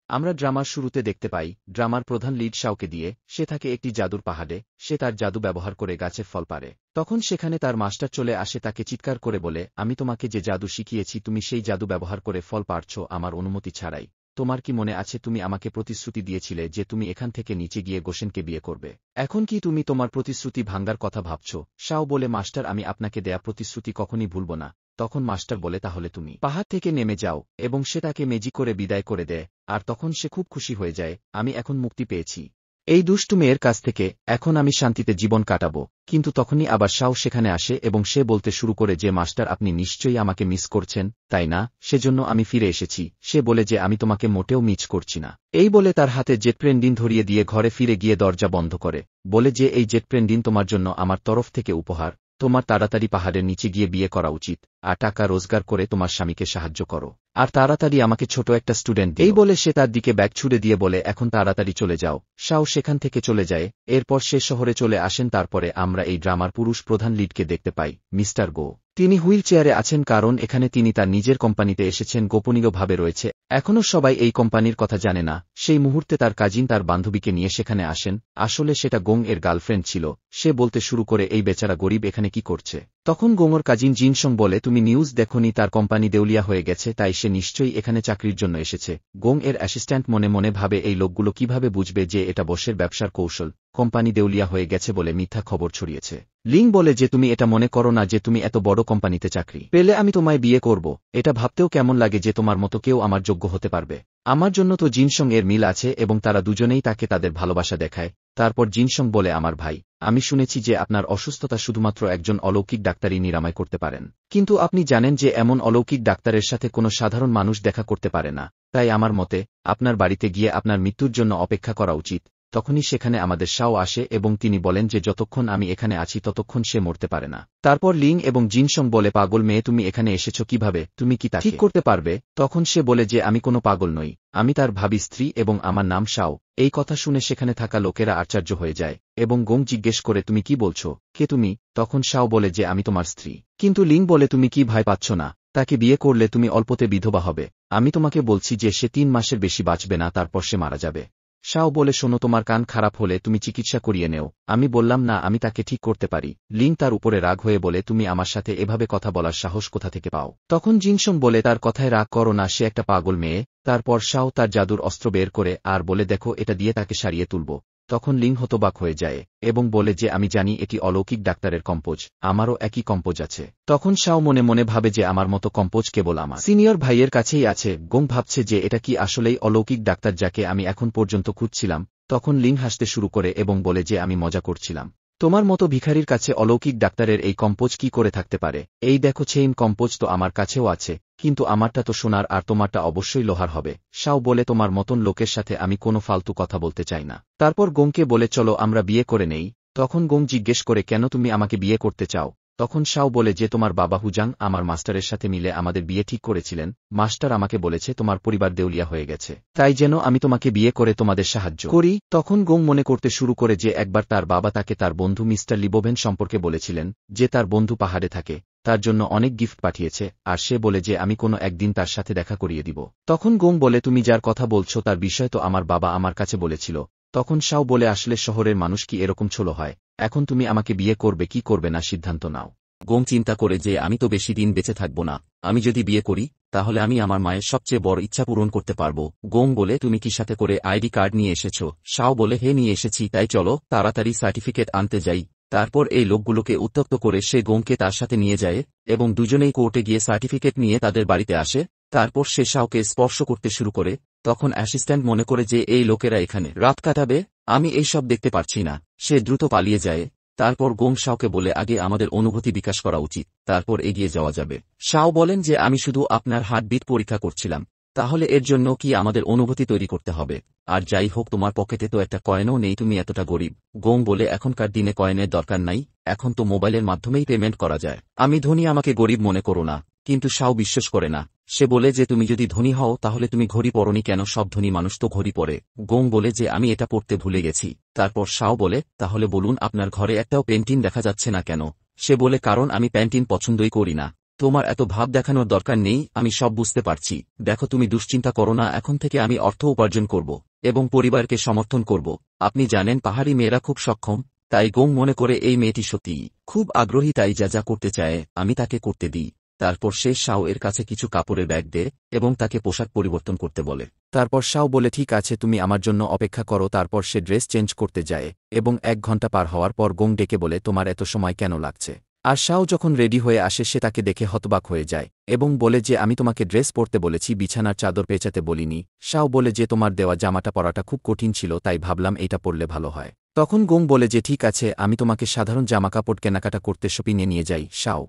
আমরা ড্রামার শুরুতে দেখতে পাই ড্রামার প্রধান লিড শাওকে দিয়ে সে থাকে একটি জাদুর পাহাড়ে সে তার জাদু ব্যবহার করে গাছের ফল পারে তখন সেখানে তার মাস্টার চলে আসে তাকে চিৎকার করে বলে আমি তোমাকে যে জাদু শিখিয়েছি তুমি সেই জাদু ব্যবহার করে ফল পারছ আমার অনুমতি ছাড়াই তোমার কি মনে আছে তুমি আমাকে প্রতিশ্রুতি দিয়েছিলে যে তুমি এখান থেকে নিচে গিয়ে গোসেনকে বিয়ে করবে এখন কি তুমি তোমার প্রতিশ্রুতি ভাঙ্গার কথা ভাবছ শাও বলে মাস্টার আমি আপনাকে দেয়া প্রতিশ্রুতি কখনই ভুলব না তখন মাস্টার বলে তাহলে তুমি পাহাড় থেকে নেমে যাও এবং সে তাকে মেজি করে বিদায় করে দেয় আর তখন সে খুব খুশি হয়ে যায় আমি এখন মুক্তি পেয়েছি এই দুষ্টু মেয়ের কাছ থেকে এখন আমি শান্তিতে জীবন কাটাবো কিন্তু তখনই আবার শাও সেখানে আসে এবং সে বলতে শুরু করে যে মাস্টার আপনি নিশ্চয়ই আমাকে মিস করছেন তাই না সেজন্য আমি ফিরে এসেছি সে বলে যে আমি তোমাকে মোটেও মিস করছি না এই বলে তার হাতে জেটপ্রেন্ডিন ধরিয়ে দিয়ে ঘরে ফিরে গিয়ে দরজা বন্ধ করে বলে যে এই জেটপ্রেন্ডিন তোমার জন্য আমার তরফ থেকে উপহার তোমার তাড়াতাড়ি পাহাড়ের নিচে গিয়ে বিয়ে করা উচিত আর টাকা রোজগার করে তোমার স্বামীকে সাহায্য করো আর তাড়াতাড়ি আমাকে ছোট একটা স্টুডেন্ট এই বলে সে তার দিকে ব্যাগ ছুড়ে দিয়ে বলে এখন তাড়াতাড়ি চলে যাও শাও সেখান থেকে চলে যায় এরপর সে শহরে চলে আসেন তারপরে আমরা এই ড্রামার পুরুষ প্রধান লিডকে দেখতে পাই মিস্টার গো তিনি হুইল চেয়ারে আছেন কারণ এখানে তিনি তার নিজের কোম্পানিতে এসেছেন গোপনীয়ভাবে রয়েছে এখনও সবাই এই কোম্পানির কথা জানে না সেই মুহূর্তে তার কাজিন তার বান্ধবীকে নিয়ে সেখানে আসেন আসলে সেটা গোং এর গার্লফ্রেন্ড ছিল সে বলতে শুরু করে এই বেচারা গরিব এখানে কি করছে তখন গোঙর কাজিন জিনসং বলে তুমি নিউজ দেখোনি তার কোম্পানি দেউলিয়া হয়ে গেছে তাই সে নিশ্চয়ই এখানে চাকরির জন্য এসেছে গোং এর অ্যাসিস্ট্যান্ট মনে মনে ভাবে এই লোকগুলো কিভাবে বুঝবে যে এটা বসের ব্যবসার কৌশল কোম্পানি দেউলিয়া হয়ে গেছে বলে মিথ্যা খবর ছড়িয়েছে লিং বলে যে তুমি এটা মনে করো না যে তুমি এত বড় কোম্পানিতে চাকরি পেলে আমি তোমায় বিয়ে করব এটা ভাবতেও কেমন লাগে যে তোমার মতো কেউ আমার যোগ্য হতে পারবে আমার জন্য তো জিনসং এর মিল আছে এবং তারা দুজনেই তাকে তাদের ভালোবাসা দেখায় তারপর জিনসং বলে আমার ভাই আমি শুনেছি যে আপনার অসুস্থতা শুধুমাত্র একজন অলৌকিক ডাক্তারই নিরাময় করতে পারেন কিন্তু আপনি জানেন যে এমন অলৌকিক ডাক্তারের সাথে কোনো সাধারণ মানুষ দেখা করতে পারে না তাই আমার মতে আপনার বাড়িতে গিয়ে আপনার মৃত্যুর জন্য অপেক্ষা করা উচিত তখনই সেখানে আমাদের শাও আসে এবং তিনি বলেন যে যতক্ষণ আমি এখানে আছি ততক্ষণ সে মরতে পারে না তারপর লিং এবং জিনসং বলে পাগল মেয়ে তুমি এখানে এসেছ কিভাবে তুমি কি তা ঠিক করতে পারবে তখন সে বলে যে আমি কোনো পাগল নই আমি তার ভাবী স্ত্রী এবং আমার নাম শাও এই কথা শুনে সেখানে থাকা লোকেরা আশ্চর্য হয়ে যায় এবং গোং জিজ্ঞেস করে তুমি কি বলছো কে তুমি তখন শাও বলে যে আমি তোমার স্ত্রী কিন্তু লিং বলে তুমি কি ভয় পাচ্ছ না তাকে বিয়ে করলে তুমি অল্পতে বিধবা হবে আমি তোমাকে বলছি যে সে 3 মাসের বেশি বাঁচবে না তারপর সে মারা যাবে শাও বলে শোনো তোমার কান খারাপ হলে তুমি চিকিৎসা করিয়ে নেও আমি বললাম না আমি তাকে ঠিক করতে পারি লিং তার উপরে রাগ হয়ে বলে তুমি আমার সাথে এভাবে কথা বলার সাহস কোথা থেকে পাও তখন জিনসং বলে তার কথায় রাগ করো না সে একটা পাগল মেয়ে তারপর শাও তার জাদুর অস্ত্র বের করে আর বলে দেখো এটা দিয়ে তাকে সারিয়ে তুলব তখন লিং হতবাক হয়ে যায় এবং বলে যে আমি জানি এটি অলৌকিক ডাক্তারের কম্পোজ আমারও একই কম্পোজ আছে তখন শাও মনে মনে ভাবে যে আমার মতো কম্পোজ কেবল আমার সিনিয়র ভাইয়ের কাছেই আছে গোং ভাবছে যে এটা কি আসলেই অলৌকিক ডাক্তার যাকে আমি এখন পর্যন্ত খুঁজছিলাম তখন লিং হাসতে শুরু করে এবং বলে যে আমি মজা করছিলাম তোমার মতো ভিখারির কাছে অলৌকিক ডাক্তারের এই কম্পোজ কি করে থাকতে পারে এই দেখো চেইন কম্পোজ তো আমার কাছেও আছে কিন্তু আমারটা তো সোনার আর তোমারটা অবশ্যই লোহার হবে শাও বলে তোমার মতন লোকের সাথে আমি কোনো ফালতু কথা বলতে চাই না তারপর গোংকে বলে চলো আমরা বিয়ে করে নেই তখন গোং জিজ্ঞেস করে কেন তুমি আমাকে বিয়ে করতে চাও তখন শাও বলে যে তোমার বাবা হুজাং আমার মাস্টারের সাথে মিলে আমাদের বিয়ে ঠিক করেছিলেন মাস্টার আমাকে বলেছে তোমার পরিবার দেউলিয়া হয়ে গেছে তাই যেন আমি তোমাকে বিয়ে করে তোমাদের সাহায্য করি তখন গোং মনে করতে শুরু করে যে একবার তার বাবা তাকে তার বন্ধু মিস্টার লিবোভেন সম্পর্কে বলেছিলেন যে তার বন্ধু পাহাড়ে থাকে তার জন্য অনেক গিফট পাঠিয়েছে আর সে বলে যে আমি কোনো একদিন তার সাথে দেখা করিয়ে দিব তখন গোং বলে তুমি যার কথা বলছো তার বিষয় তো আমার বাবা আমার কাছে বলেছিল তখন শাও বলে আসলে শহরের মানুষ কি এরকম ছোলো হয় এখন তুমি আমাকে বিয়ে করবে কি করবে না সিদ্ধান্ত নাও গোং চিন্তা করে যে আমি তো বেশি দিন বেঁচে থাকব না আমি যদি বিয়ে করি তাহলে আমি আমার মায়ের সবচেয়ে বড় ইচ্ছা পূরণ করতে পারবো গোং বলে তুমি কি সাথে করে আইডি কার্ড নিয়ে এসেছো শাও বলে হে নিয়ে এসেছি তাই চলো তাড়াতাড়ি সার্টিফিকেট আনতে যাই তারপর এই লোকগুলোকে উত্ত্যক্ত করে সে গোংকে তার সাথে নিয়ে যায় এবং দুজনেই কোর্টে গিয়ে সার্টিফিকেট নিয়ে তাদের বাড়িতে আসে তারপর সে শাওকে স্পর্শ করতে শুরু করে তখন অ্যাসিস্ট্যান্ট মনে করে যে এই লোকেরা এখানে রাত কাটাবে আমি এইসব দেখতে পারছি না সে দ্রুত পালিয়ে যায় তারপর গোং শাওকে বলে আগে আমাদের অনুভূতি বিকাশ করা উচিত তারপর এগিয়ে যাওয়া যাবে শাও বলেন যে আমি শুধু আপনার হার্টবিট পরীক্ষা করছিলাম তাহলে এর জন্য কি আমাদের অনুভূতি তৈরি করতে হবে আর যাই হোক তোমার পকেটে তো একটা কয়েনও নেই তুমি এতটা গরিব গোং বলে এখনকার দিনে কয়েনের দরকার নাই এখন তো মোবাইলের মাধ্যমেই পেমেন্ট করা যায় আমি ধনী আমাকে গরিব মনে করো না কিন্তু শাও বিশ্বাস করে না সে বলে যে তুমি যদি ধনী হও তাহলে তুমি ঘড়ি পরনি কেন সব ধনী মানুষ তো ঘড়ি পরে গোং বলে যে আমি এটা পড়তে ভুলে গেছি তারপর শাও বলে তাহলে বলুন আপনার ঘরে একটাও পেন্টিং দেখা যাচ্ছে না কেন সে বলে কারণ আমি পেন্টিং পছন্দই করি না তোমার এত ভাব দেখানোর দরকার নেই, আমি সব বুঝতে পারছি। দেখো, তুমি দুশ্চিন্তা করো না, এখন থেকে আমি অর্থ উপার্জন করব এবং পরিবারকে সমর্থন করব। আপনি জানেন পাহাড়ি মেয়েরা খুব সক্ষম, তাই গোং মনে করে এই মেয়েটি সত্যিই খুব আগ্রহী, তাই যা যা করতে চায় আমি তাকে করতে দিই। তারপর সে শাও এর কাছে কিছু কাপড়ের ব্যাগ দেয় এবং তাকে পোশাক পরিবর্তন করতে বলে। তারপর শাও বলে ঠিক আছে, তুমি আমার জন্য অপেক্ষা করো। তারপর সে ড্রেস চেঞ্জ করতে যায় এবং 1 ঘন্টা পার হওয়ার পর গোং ডেকে বলে তোমার এত সময় কেন লাগছে। আর শাও যখন রেডি হয়ে আসে সে তাকে দেখে হতবাক হয়ে যায় এবং বলে যে আমি তোমাকে ড্রেস পরতে বলেছি, বিছানার চাদর পেঁচাতে বলিনি। শাও বলে যে তোমার দেওয়া জামাটা পরাটা খুব কঠিন ছিল, তাই ভাবলাম এইটা পরলে ভালো হয়। তখন গোং বলে যে ঠিক আছে, আমি তোমাকে সাধারণ জামাকাপড় কেনাকাটা করতে শপিংয়ে নিয়ে যাই। শাও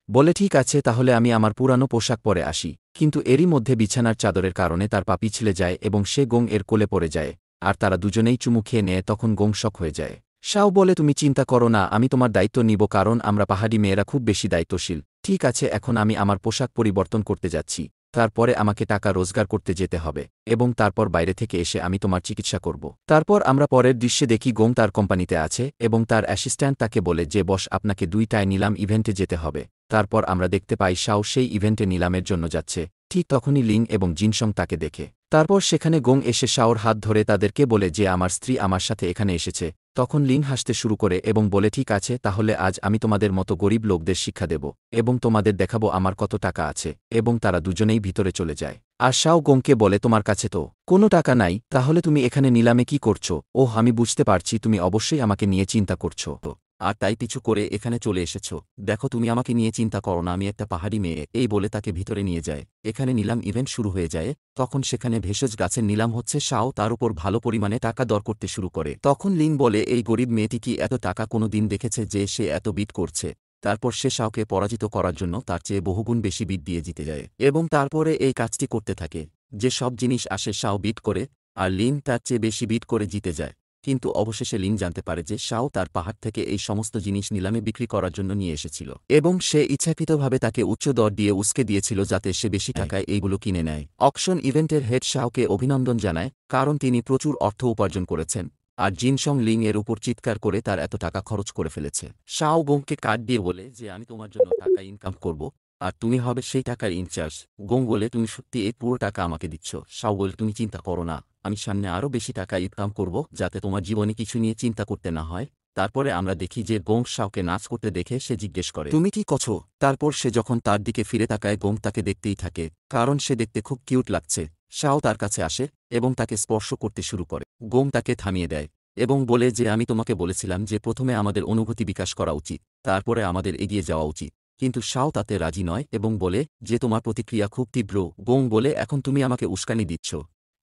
বলে ঠিক আছে, তাহলে আমি আমার পুরানো পোশাক পরে আসি। কিন্তু এরই মধ্যে বিছানার চাদরের কারণে তার পা পিছলে যায় এবং সে গোং এর কোলে পড়ে যায়, আর তারা দুজনেই চুমু খেয়ে নেয়। তখন গোং শক হয়ে যায়। শাও বলে তুমি চিন্তা করো না, আমি তোমার দায়িত্ব নিব, কারণ আমরা পাহাড়ি মেয়েরা খুব বেশি দায়িত্বশীল। ঠিক আছে, এখন আমি আমার পোশাক পরিবর্তন করতে যাচ্ছি, তারপরে আমাকে টাকা রোজগার করতে যেতে হবে এবং তারপর বাইরে থেকে এসে আমি তোমার চিকিৎসা করব। তারপর আমরা পরের দৃশ্যে দেখি গোং তার কোম্পানিতে আছে এবং তার অ্যাসিস্ট্যান্ট তাকে বলে যে বস আপনাকে 2টায় নিলাম ইভেন্টে যেতে হবে। তারপর আমরা দেখতে পাই শাও সেই ইভেন্টে নিলামের জন্য যাচ্ছে। ঠিক তখনই লিং এবং জিনসং তাকে দেখে। তারপর সেখানে গোং এসে শাওর হাত ধরে তাদেরকে বলে যে আমার স্ত্রী আমার সাথে এখানে এসেছে। তখন লিং হাসতে শুরু করে এবং বলে ঠিক আছে, তাহলে আজ আমি তোমাদের মতো গরিব লোকদের শিক্ষা দেব এবং তোমাদের দেখাবো আমার কত টাকা আছে। এবং তারা দুজনেই ভিতরে চলে যায়। আর শাও গোংকে বলে তোমার কাছে তো কোনো টাকা নাই, তাহলে তুমি এখানে নিলামে কি করছো? ওহ, আমি বুঝতে পারছি, তুমি অবশ্যই আমাকে নিয়ে চিন্তা করছো। আর তাই পিছু করে এখানে চলে এসেছ। দেখো, তুমি আমাকে নিয়ে চিন্তা করো না, আমি একটা পাহাড়ি মেয়ে। এই বলে তাকে ভিতরে নিয়ে যায়। এখানে নিলাম ইভেন্ট শুরু হয়ে যায়। তখন সেখানে ভেষজ গাছের নিলাম হচ্ছে। শাও তার উপর ভালো পরিমাণে টাকা দর করতে শুরু করে। তখন লিন বলে এই গরিব মেয়েটি কি এত টাকা কোনো দিন দেখেছে যে সে এত বিট করছে? তারপর সে শাওকে পরাজিত করার জন্য তার চেয়ে বহুগুণ বেশি বিট দিয়ে জিতে যায় এবং তারপরে এই কাজটি করতে থাকে। যে সব জিনিস আসে শাও বিট করে, আর লিন তার চেয়ে বেশি বিট করে জিতে যায়। কিন্তু অবশেষে লিন জানতে পারে যে শাও তার পাহাড় থেকে এই সমস্ত জিনিস নিলামে বিক্রি করার জন্য নিয়ে এসেছিল এবং সে ইচ্ছাকৃতভাবে তাকে উচ্চ দর দিয়ে উস্কে দিয়েছিল যাতে সে বেশি টাকায় এইগুলো কিনে নেয়। অকশন ইভেন্টের হেড শাওকে অভিনন্দন জানায়, কারণ তিনি প্রচুর অর্থ উপার্জন করেছেন, আর জিনসং লিং এর উপর চিৎকার করে তার এত টাকা খরচ করে ফেলেছে। শাও গোংকে কার্ড দিয়ে বলে যে আমি তোমার জন্য টাকা ইনকাম করব, আর তুমি হবে সেই টাকার ইনচার্জ। গোং বলে তুমি সত্যি এই পুরো টাকা আমাকে দিচ্ছ? শাও বলে তুমি চিন্তা করো না, আমি সামনে আরও বেশি টাকা ইনকাম করব যাতে তোমার জীবনে কিছু নিয়ে চিন্তা করতে না হয়। তারপরে আমরা দেখি যে গোং শাওকে নাচ করতে দেখে সে জিজ্ঞেস করে তুমি কি করছো? তারপর সে যখন তার দিকে ফিরে তাকায় গোং তাকে দেখতেই থাকে, কারণ সে দেখতে খুব কিউট লাগছে। শাও তার কাছে আসে এবং তাকে স্পর্শ করতে শুরু করে। গোং তাকে থামিয়ে দেয় এবং বলে যে আমি তোমাকে বলেছিলাম যে প্রথমে আমাদের অনুভূতি বিকাশ করা উচিত, তারপরে আমাদের এগিয়ে যাওয়া উচিত। কিন্তু শাও তাতে রাজি নয় এবং বলে যে তোমার প্রতিক্রিয়া খুব তীব্র। গোং বলে এখন তুমি আমাকে উস্কানি দিচ্ছ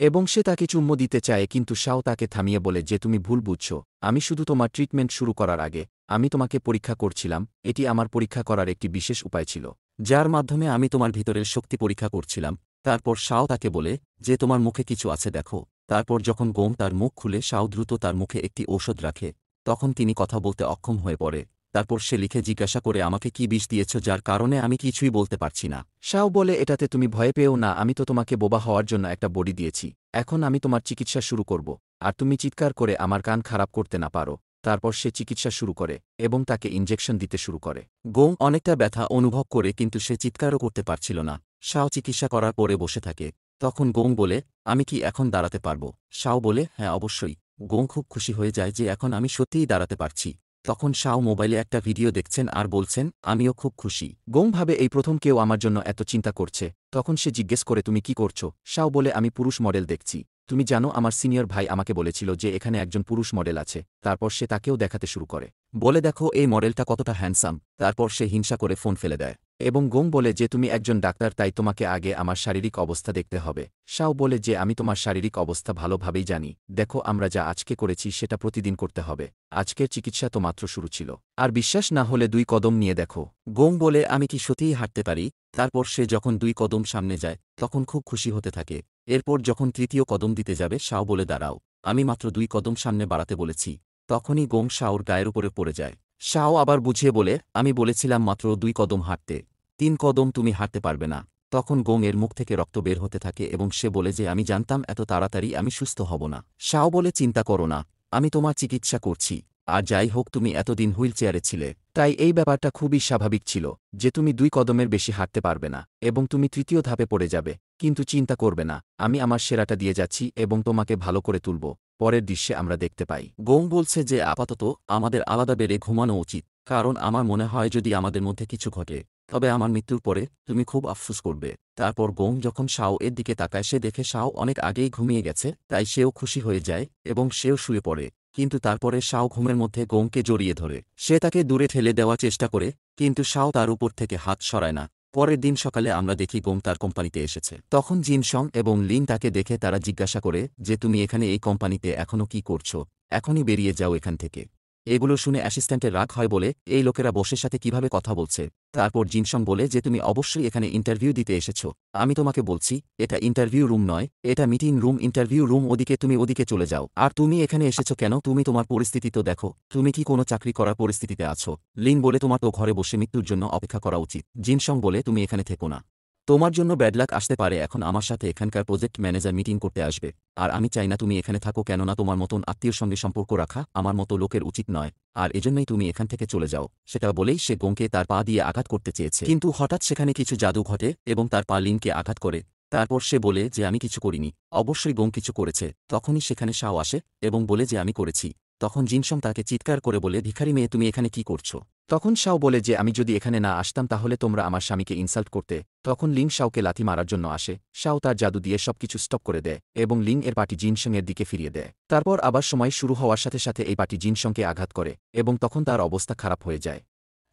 এবং সে তাকে চুম্বো দিতে চায়, কিন্তু শাও তাকে থামিয়ে বলে যে তুমি ভুল বুঝছ, আমি শুধু তোমার ট্রিটমেন্ট শুরু করার আগে আমি তোমাকে পরীক্ষা করছিলাম। এটি আমার পরীক্ষা করার একটি বিশেষ উপায় ছিল, যার মাধ্যমে আমি তোমার ভিতরের শক্তি পরীক্ষা করছিলাম। তারপর শাও তাকে বলে যে তোমার মুখে কিছু আছে দেখো। তারপর যখন গোং তার মুখ খুলে শাও দ্রুত তার মুখে একটি ঔষধ রাখে, তখন তিনি কথা বলতে অক্ষম হয়ে পড়ে। তারপর সে লিখে জিজ্ঞাসা করে আমাকে কি বিষ দিয়েছ যার কারণে আমি কিছুই বলতে পারছি না? শাও বলে এটাতে তুমি ভয় পেও না, আমি তো তোমাকে বোবা হওয়ার জন্য একটা বডি দিয়েছি। এখন আমি তোমার চিকিৎসা শুরু করব, আর তুমি চিৎকার করে আমার কান খারাপ করতে না পারো। তারপর সে চিকিৎসা শুরু করে এবং তাকে ইনজেকশন দিতে শুরু করে। গোং অনেকটা ব্যথা অনুভব করে কিন্তু সে চিৎকারও করতে পারছিল না। শাও চিকিৎসা করার পরে বসে থাকে। তখন গোং বলে আমি কি এখন দাঁড়াতে পারবো? শাও বলে হ্যাঁ অবশ্যই। গোং খুব খুশি হয়ে যায় যে এখন আমি সত্যিই দাঁড়াতে পারছি। তখন শাও মোবাইলে একটা ভিডিও দেখছেন আর বলছেন আমিও খুব খুশি। গোং ভাবে এই প্রথম কেউ আমার জন্য এত চিন্তা করছে। তখন সে জিজ্ঞেস করে তুমি কি করছো? শাও বলে আমি পুরুষ মডেল দেখছি। তুমি জানো আমার সিনিয়র ভাই আমাকে বলেছিল যে এখানে একজন পুরুষ মডেল আছে। তারপর সে তাকেও দেখাতে শুরু করে, বলে দেখো এই মডেলটা কতটা হ্যান্ডসাম। তারপর সে হিংসা করে ফোন ফেলে দেয় এবং গোং বলে যে তুমি একজন ডাক্তার, তাই তোমাকে আগে আমার শারীরিক অবস্থা দেখতে হবে। শাও বলে যে আমি তোমার শারীরিক অবস্থা ভালোভাবেই জানি। দেখো, আমরা যা আজকে করেছি সেটা প্রতিদিন করতে হবে। আজকের চিকিৎসা তো মাত্র শুরু ছিল, আর বিশ্বাস না হলে 2 কদম নিয়ে দেখো। গোং বলে আমি কি সত্যিই হাঁটতে পারি? তারপর সে যখন 2 কদম সামনে যায় তখন খুব খুশি হতে থাকে। এরপর যখন তৃতীয় কদম দিতে যাবে শাও বলে দাঁড়াও, আমি মাত্র 2 কদম সামনে বাড়াতে বলেছি। তখনই গোং শাওর গায়ের উপরে পড়ে যায়। শাও আবার বুঝিয়ে বলে আমি বলেছিলাম মাত্র 2 কদম হাঁটতে, 3 কদম তুমি হাঁটতে পারবে না। তখন গোং এর মুখ থেকে রক্ত বের হতে থাকে এবং সে বলে যে আমি জানতাম এত তাড়াতাড়ি আমি সুস্থ হব না। শাও বলে চিন্তা করো না, আমি তোমার চিকিৎসা করছি। আর যাই হোক তুমি এতদিন হুইল চেয়ারে ছিলে। তাই এই ব্যাপারটা খুবই স্বাভাবিক ছিল যে তুমি 2 কদমের বেশি হাঁটতে পারবে না এবং তুমি তৃতীয় ধাপে পড়ে যাবে, কিন্তু চিন্তা করবে না, আমি আমার সেরাটা দিয়ে যাচ্ছি এবং তোমাকে ভালো করে তুলব। পরের দৃশ্যে আমরা দেখতে পাই গোং বলছে যে আপাতত আমাদের আলাদা বেডে ঘুমানো উচিত, কারণ আমার মনে হয় যদি আমাদের মধ্যে কিছু ঘটে তবে আমার মৃত্যুর পরে তুমি খুব আফসোস করবে। তারপর গোং যখন শাও এর দিকে তাকায় সে দেখে শাও অনেক আগেই ঘুমিয়ে গেছে, তাই সেও খুশি হয়ে যায় এবং সেও শুয়ে পড়ে। কিন্তু তারপরে শাও ঘুমের মধ্যে গোংকে জড়িয়ে ধরে। সে তাকে দূরে ঠেলে দেওয়ার চেষ্টা করে, কিন্তু শাও তার উপর থেকে হাত সরায় না। পরের দিন সকালে আমরা দেখি গোং তার কোম্পানিতে এসেছে। তখন জিনসং এবং লিন তাকে দেখে তারা জিজ্ঞাসা করে যে তুমি এখানে এই কোম্পানিতে এখনও কি করছো, এখনই বেরিয়ে যাও এখান থেকে। এগুলো শুনে অ্যাসিস্ট্যান্টের রাগ হয় বলে এই লোকেরা বসের সাথে কিভাবে কথা বলছে। তারপর জিনসং বলে যে তুমি অবশ্যই এখানে ইন্টারভিউ দিতে এসেছো, আমি তোমাকে বলছি এটা ইন্টারভিউ রুম নয়, এটা মিটিং রুম। ইন্টারভিউ রুম ওদিকে, তুমি ওদিকে চলে যাও। আর তুমি এখানে এসেছো কেন? তুমি তোমার পরিস্থিতি তো দেখো, তুমি কি কোনো চাকরি করার পরিস্থিতিতে আছো? লিন বলে তোমার তো ঘরে বসে মৃত্যুর জন্য অপেক্ষা করা উচিত। জিনসং বলে তুমি এখানে থেকো না, তোমার জন্য ব্যাডলাক আসতে পারে। এখন আমার সাথে এখানকার প্রজেক্ট ম্যানেজার মিটিং করতে আসবে, আর আমি চাই না তুমি এখানে থাকো, কেননা তোমার মতন আত্মীয়র সঙ্গে সম্পর্ক রাখা আমার মতো লোকের উচিত নয়, আর এজন্যই তুমি এখান থেকে চলে যাও। সেটা বলেই সে গোংকে তার পা দিয়ে আঘাত করতে চেয়েছে, কিন্তু হঠাৎ সেখানে কিছু জাদু ঘটে এবং তার পা লিনকে আঘাত করে। তারপর সে বলে যে আমি কিছু করিনি। অবশ্যই গোং কিছু করেছে। তখনই সেখানে শাও আসে এবং বলে যে আমি করেছি। তখন জিনসং তাকে চিৎকার করে বলে, ভিখারি মেয়ে, তুমি এখানে কি করছো? তখন শাও বলে যে আমি যদি এখানে না আসতাম তাহলে তোমরা আমার স্বামীকে ইনসাল্ট করতে। তখন লিং শাওকে লাথি মারার জন্য আসে। শাও তার জাদু দিয়ে সবকিছু স্টপ করে দেয় এবং লিং এর পাটি জিনসং এর দিকে ফিরিয়ে দেয়। তারপর আবার সময় শুরু হওয়ার সাথে সাথে এই পাটি জিনসংকে আঘাত করে এবং তখন তার অবস্থা খারাপ হয়ে যায়।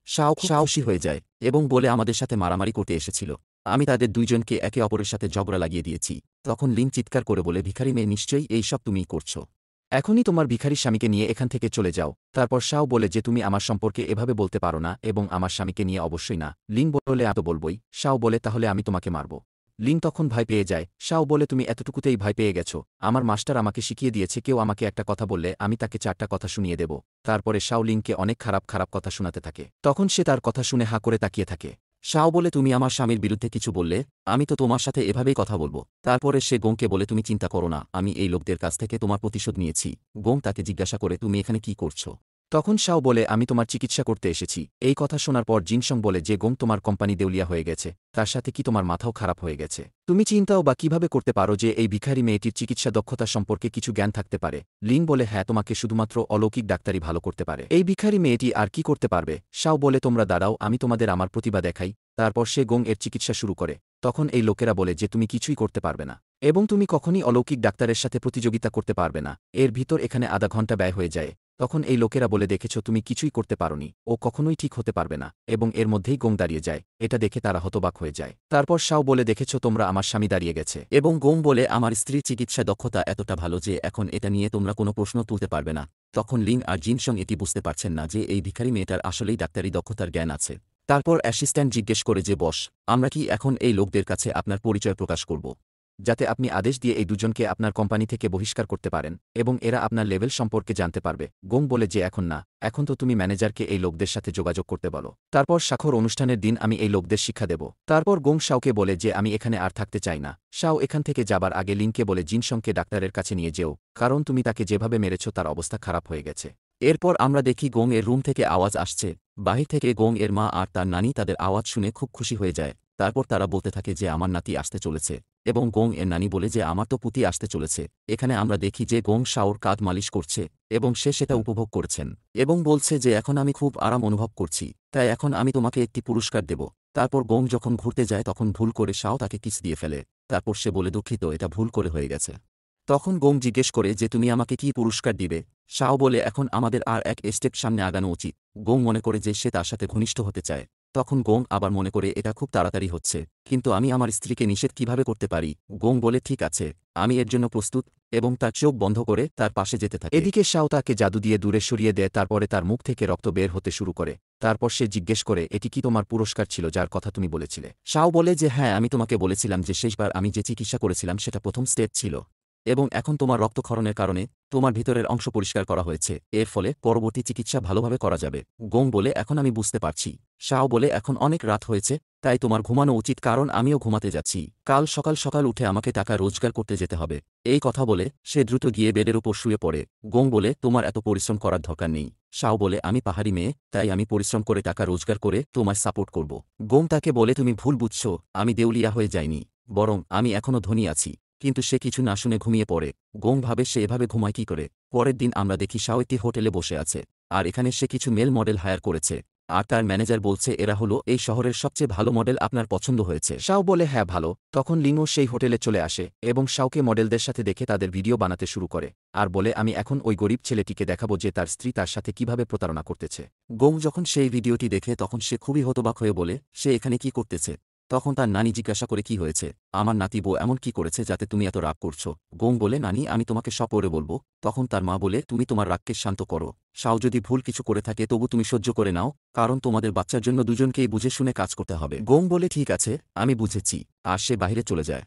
শাও খুব খুশি হয়ে যায় এবং বলে আমাদের সাথে মারামারি করতে এসেছিল, আমি তাদের দুইজনকে একে অপরের সাথে ঝগড়া লাগিয়ে দিয়েছি। তখন লিং চিৎকার করে বলে, ভিখারি মেয়ে, নিশ্চয়ই এই সব তুমিই করছো। এখনই তোমার ভিখারি স্বামীকে নিয়ে এখান থেকে চলে যাও। তারপর শাও বলে যে তুমি আমার সম্পর্কে এভাবে বলতে পারো না এবং আমার স্বামীকে নিয়ে অবশ্যই না। লিং বলে আমি তো বলবই। শাও বলে তাহলে আমি তোমাকে মারব। লিং তখন ভয় পেয়ে যায়। শাও বলে তুমি এতটুকুতেই ভয় পেয়ে গেছো? আমার মাস্টার আমাকে শিখিয়ে দিয়েছে কেউ আমাকে একটা কথা বললে আমি তাকে 4টা কথা শুনিয়ে দেব। তারপরে শাও লিংকে অনেক খারাপ খারাপ কথা শোনাতে থাকে। তখন সে তার কথা শুনে হাঁ করে তাকিয়ে থাকে। শাও বলে তুমি আমার স্বামীর বিরুদ্ধে কিছু বললে, আমি তো তোমার সাথে এভাবেই কথা বলবো। তারপরে সে গোংকে বলে তুমি চিন্তা করো না, আমি এই লোকদের কাছ থেকে তোমার প্রতিশোধ নিয়েছি। গোং তাকে জিজ্ঞাসা করে তুমি এখানে কি করছো? তখন শাও বলে আমি তোমার চিকিৎসা করতে এসেছি। এই কথা শোনার পর জিনসং বলে যে গোং তোমার কোম্পানি দেউলিয়া হয়ে গেছে, তার সাথে কি তোমার মাথাও খারাপ হয়ে গেছে? তুমি চিন্তাও বা কিভাবে করতে পারো যে এই ভিখারি মেয়েটির চিকিৎসা দক্ষতা সম্পর্কে কিছু জ্ঞান থাকতে পারে? লিং বলে হ্যাঁ, তোমাকে শুধুমাত্র অলৌকিক ডাক্তারি ভালো করতে পারে। এই ভিখারি মেয়েটি আর কি করতে পারবে? শাও বলে তোমরা দাঁড়াও, আমি তোমাদের আমার প্রতিভা দেখাই। তারপর সে গোং এর চিকিৎসা শুরু করে। তখন এই লোকেরা বলে যে তুমি কিছুই করতে পারবে না এবং তুমি কখনই অলৌকিক ডাক্তারের সাথে প্রতিযোগিতা করতে পারবে না। এর ভিতর এখানে আধা ঘন্টা ব্যয় হয়ে যায়। তখন এই লোকেরা বলে দেখেছ তুমি কিছুই করতে পারোনি, ও কখনোই ঠিক হতে পারবে না, এবং এর মধ্যেই গোং দাঁড়িয়ে যায়। এটা দেখে তারা হতবাক হয়ে যায়। তারপর শাও বলে দেখেছ তোমরা আমার স্বামী দাঁড়িয়ে গেছে। এবং গোং বলে আমার স্ত্রীর চিকিৎসা দক্ষতা এতটা ভালো যে এখন এটা নিয়ে তোমরা কোনো প্রশ্ন তুলতে পারবে না। তখন লিং আর জিনসং এটি বুঝতে পারছেন না যে এই ভিখারি মেয়েটার আসলেই ডাক্তারি দক্ষতার জ্ঞান আছে। তারপর অ্যাসিস্ট্যান্ট জিজ্ঞেস করে যে বস, আমরা কি এখন এই লোকদের কাছে আপনার পরিচয় প্রকাশ করব, যাতে আপনি আদেশ দিয়ে এই দুজনকে আপনার কোম্পানি থেকে বহিষ্কার করতে পারেন এবং এরা আপনার লেভেল সম্পর্কে জানতে পারবে? গোং বলে যে এখন না, এখন তো তুমি ম্যানেজারকে এই লোকদের সাথে যোগাযোগ করতে বলো। তারপর স্বাক্ষর অনুষ্ঠানের দিন আমি এই লোকদের শিক্ষা দেব। তারপর গোং শাওকে বলে যে আমি এখানে আর থাকতে চাই না। শাও এখান থেকে যাবার আগে লিংকে বলে জিনসংকে ডাক্তারের কাছে নিয়ে যেও, কারণ তুমি তাকে যেভাবে মেরেছ তার অবস্থা খারাপ হয়ে গেছে। এরপর আমরা দেখি গোং এর রুম থেকে আওয়াজ আসছে। বাহির থেকে গোং এর মা আর তার নানি তাদের আওয়াজ শুনে খুব খুশি হয়ে যায়। তারপর তারা বলতে থাকে যে আমার নাতি আসতে চলেছে, এবং গোং এর নানি বলে যে আমার তো পুতি আসতে চলেছে। এখানে আমরা দেখি যে গোং শাওর কাঁধ মালিশ করছে এবং সে সেটা উপভোগ করছেন এবং বলছে যে এখন আমি খুব আরাম অনুভব করছি, তাই এখন আমি তোমাকে একটি পুরস্কার দেব। তারপর গোং যখন ঘুরতে যায় তখন ভুল করে শাও তাকে কিস দিয়ে ফেলে। তারপর সে বলে দুঃখিত, এটা ভুল করে হয়ে গেছে। তখন গোং জিজ্ঞেস করে যে তুমি আমাকে কি পুরস্কার দিবে? শাও বলে এখন আমাদের আর এক স্টেপ সামনে আগানো উচিত। গোং মনে করে যে সে তার সাথে ঘনিষ্ঠ হতে চায়। তখন গোং আবার মনে করে এটা খুব তাড়াতাড়ি হচ্ছে, কিন্তু আমি আমার স্ত্রীকে নিষেধ কিভাবে করতে পারি? গোং বলে ঠিক আছে, আমি এর জন্য প্রস্তুত, এবং তার চোখ বন্ধ করে তার পাশে যেতে থাকে। এদিকে শাও তাকে জাদু দিয়ে দূরে সরিয়ে দেয়। তারপরে তার মুখ থেকে রক্ত বের হতে শুরু করে। তারপর সে জিজ্ঞেস করে এটি কি তোমার পুরস্কার ছিল যার কথা তুমি বলেছিলে? শাও বলে যে হ্যাঁ, আমি তোমাকে বলেছিলাম যে শেষবার আমি যে চিকিৎসা করেছিলাম সেটা প্রথম স্টেপ ছিল, এবং এখন তোমার রক্তক্ষরণের কারণে তোমার ভিতরের অংশ পরিষ্কার করা হয়েছে, এর ফলে পরবর্তী চিকিৎসা ভালোভাবে করা যাবে। গোং বলে এখন আমি বুঝতে পারছি। শাও বলে এখন অনেক রাত হয়েছে, তাই তোমার ঘুমানো উচিত কারণ আমিও ঘুমাতে যাচ্ছি। কাল সকাল সকাল উঠে আমাকে টাকা রোজগার করতে যেতে হবে। এই কথা বলে সে দ্রুত গিয়ে বেডের উপর শুয়ে পড়ে। গোং বলে তোমার এত পরিশ্রম করার দরকার নেই। শাও বলে আমি পাহাড়ি মেয়ে, তাই আমি পরিশ্রম করে টাকা রোজগার করে তোমায় সাপোর্ট করব। গোং তাকে বলে তুমি ভুল বুঝছ, আমি দেউলিয়া হয়ে যাইনি, বরং আমি এখনও ধনী আছি। কিন্তু সে কিছু না শুনে ঘুমিয়ে পড়ে। গোং ভাবে সে এভাবে ঘুমায় কি করে। পরের দিন আমরা দেখি শাও একটি হোটেলে বসে আছে, আর এখানে সে কিছু মেল মডেল হায়ার করেছে, আর তার ম্যানেজার বলছে এরা হলো এই শহরের সবচেয়ে ভালো মডেল, আপনার পছন্দ হয়েছে। শাও বলে হ্যাঁ ভালো। তখন লিংও সেই হোটেলে চলে আসে এবং শাওকে মডেলদের সাথে দেখে তাদের ভিডিও বানাতে শুরু করে, আর বলে আমি এখন ওই গরিব ছেলেটিকে দেখাবো যে তার স্ত্রী তার সাথে কিভাবে প্রতারণা করতেছে। গোং যখন সেই ভিডিওটি দেখে তখন সে খুবই হতবাক হয়ে বলে সে এখানে কি করতেছে। তখন তার নানি জিজ্ঞাসা করে কি হয়েছে, আমার নাতি বউ এমন কি করেছে যাতে তুমি এত রাগ করছো। গোং বলে নানি আমি তোমাকে সব পরে বলবো। তখন তার মা বলে তুমি তোমার রাগকে শান্ত করো। শাও যদি ভুল কিছু করে থাকে তবু তুমি সহ্য করে নাও, কারণ তোমাদের বাচ্চার জন্য দুজনকেই বুঝে শুনে কাজ করতে হবে। গোং বলে ঠিক আছে, আমি বুঝেছি, আর সে বাইরে চলে যায়।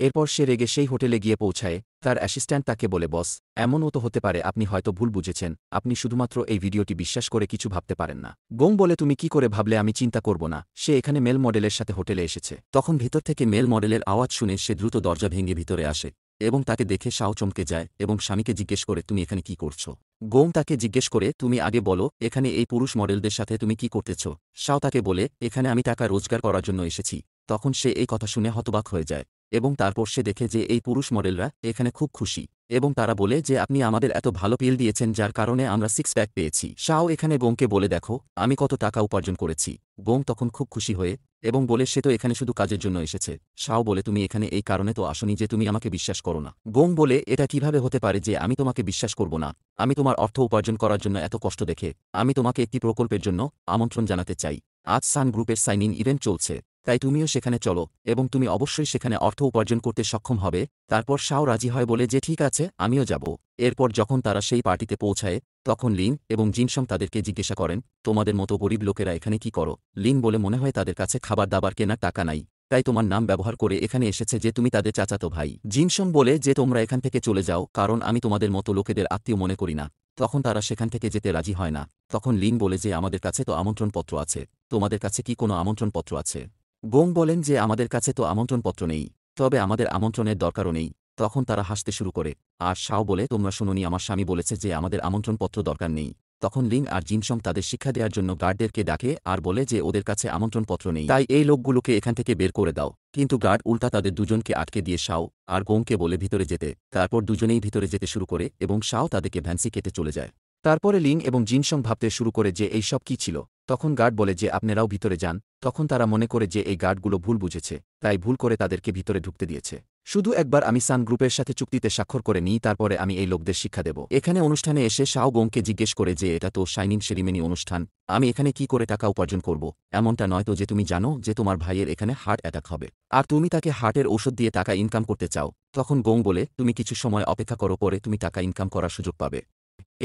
এরপর সে রেগে সেই হোটেলে গিয়ে পৌঁছায়। তার অ্যাসিস্ট্যান্ট তাকে বলে বস, এমনও তো হতে পারে আপনি হয়তো ভুল বুঝেছেন, আপনি শুধুমাত্র এই ভিডিওটি বিশ্বাস করে কিছু ভাবতে পারেন না। গোং বলে তুমি কি করে ভাবলে আমি চিন্তা করব না, সে এখানে মেল মডেলের সাথে হোটেলে এসেছে। তখন ভিতর থেকে মেল মডেলের আওয়াজ শুনে সে দ্রুত দরজা ভেঙে ভিতরে আসে এবং তাকে দেখে শাও চমকে যায় এবং স্বামীকে জিজ্ঞেস করে তুমি এখানে কি করছো। গোং তাকে জিজ্ঞেস করে তুমি আগে বলো এখানে এই পুরুষ মডেলদের সাথে তুমি কি করতেছ। শাও তাকে বলে এখানে আমি টাকা রোজগার করার জন্য এসেছি। তখন সে এই কথা শুনে হতবাক হয়ে যায় এবং তারপর সে দেখে যে এই পুরুষ মডেলরা এখানে খুব খুশি এবং তারা বলে যে আপনি আমাদের এত ভালো পিল দিয়েছেন যার কারণে আমরা 6 প্যাক পেয়েছি। শাও এখানে গোংকে বলে দেখো আমি কত টাকা উপার্জন করেছি। গোং তখন খুব খুশি হয়ে এবং বলে সে তো এখানে শুধু কাজের জন্য এসেছে। শাও বলে তুমি এখানে এই কারণে তো আসনি যে তুমি আমাকে বিশ্বাস করো না। গোং বলে এটা কিভাবে হতে পারে যে আমি তোমাকে বিশ্বাস করব না, আমি তোমার অর্থ উপার্জন করার জন্য এত কষ্ট দেখে আমি তোমাকে একটি প্রকল্পের জন্য আমন্ত্রণ জানাতে চাই। আজ সান গ্রুপের সাইন ইন ইভেন্ট চলছে, তাই তুমিও সেখানে চলো এবং তুমি অবশ্যই সেখানে অর্থ উপার্জন করতে সক্ষম হবে। তারপর শাও রাজি হয় বলে যে ঠিক আছে আমিও যাব। এরপর যখন তারা সেই পার্টিতে পৌঁছায় তখন লিন এবং জিনসং তাদেরকে জিজ্ঞাসা করেন তোমাদের মতো গরিব লোকেরা এখানে কি করো। লিন বলে মনে হয় তাদের কাছে খাবার দাবার কেনার টাকা নাই, তাই তোমার নাম ব্যবহার করে এখানে এসেছে যে তুমি তাদের চাচাতো ভাই। জিনসং বলে যে তোমরা এখান থেকে চলে যাও কারণ আমি তোমাদের মতো লোকেদের আত্মীয় মনে করি না। তখন তারা সেখান থেকে যেতে রাজি হয় না। তখন লিন বলে যে আমাদের কাছে তো আমন্ত্রণপত্র আছে, তোমাদের কাছে কি কোনো আমন্ত্রণপত্র আছে। গোং বলেন যে আমাদের কাছে তো আমন্ত্রণপত্র নেই, তবে আমাদের আমন্ত্রণের দরকারও নেই। তখন তারা হাসতে শুরু করে, আর শাও বলে তোমরা শুনোনি আমার স্বামী বলেছে যে আমাদের আমন্ত্রণপত্র দরকার নেই। তখন লিং আর জিনসং তাদের শিক্ষা দেওয়ার জন্য গার্ডদেরকে ডাকে আর বলে যে ওদের কাছে আমন্ত্রণপত্র নেই, তাই এই লোকগুলোকে এখান থেকে বের করে দাও। কিন্তু গার্ড উল্টা তাদের দুজনকে আটকে দিয়ে শাও আর গোংকে বলে ভিতরে যেতে। তারপর দুজনেই ভিতরে যেতে শুরু করে এবং শাও তাদেরকে ভ্যান্সি কেটে চলে যায়। তারপরে লিং এবং জিনসং ভাবতে শুরু করে যে এই সব কি ছিল। তখন গার্ড বলে যে আপনারাও ভিতরে যান। তখন তারা মনে করে যে এই গার্ডগুলো ভুল বুঝেছে, তাই ভুল করে তাদেরকে ভিতরে ঢুকতে দিয়েছে। শুধু একবার আমি সান গ্রুপের সাথে চুক্তিতে স্বাক্ষর করে নিই, তারপরে আমি এই লোকদের শিক্ষা দেব। এখানে অনুষ্ঠানে এসে শাও গোংকে জিজ্ঞেস করে যে এটা তো শাইনিং সেরিমনি অনুষ্ঠান, আমি এখানে কি করে টাকা উপার্জন করব। এমনটা নয় তো যে তুমি জানো যে তোমার ভাইয়ের এখানে হার্ট অ্যাটাক হবে আর তুমি তাকে হার্টের ঔষধ দিয়ে টাকা ইনকাম করতে চাও। তখন গোং বলে তুমি কিছু সময় অপেক্ষা করো, পরে তুমি টাকা ইনকাম করার সুযোগ পাবে।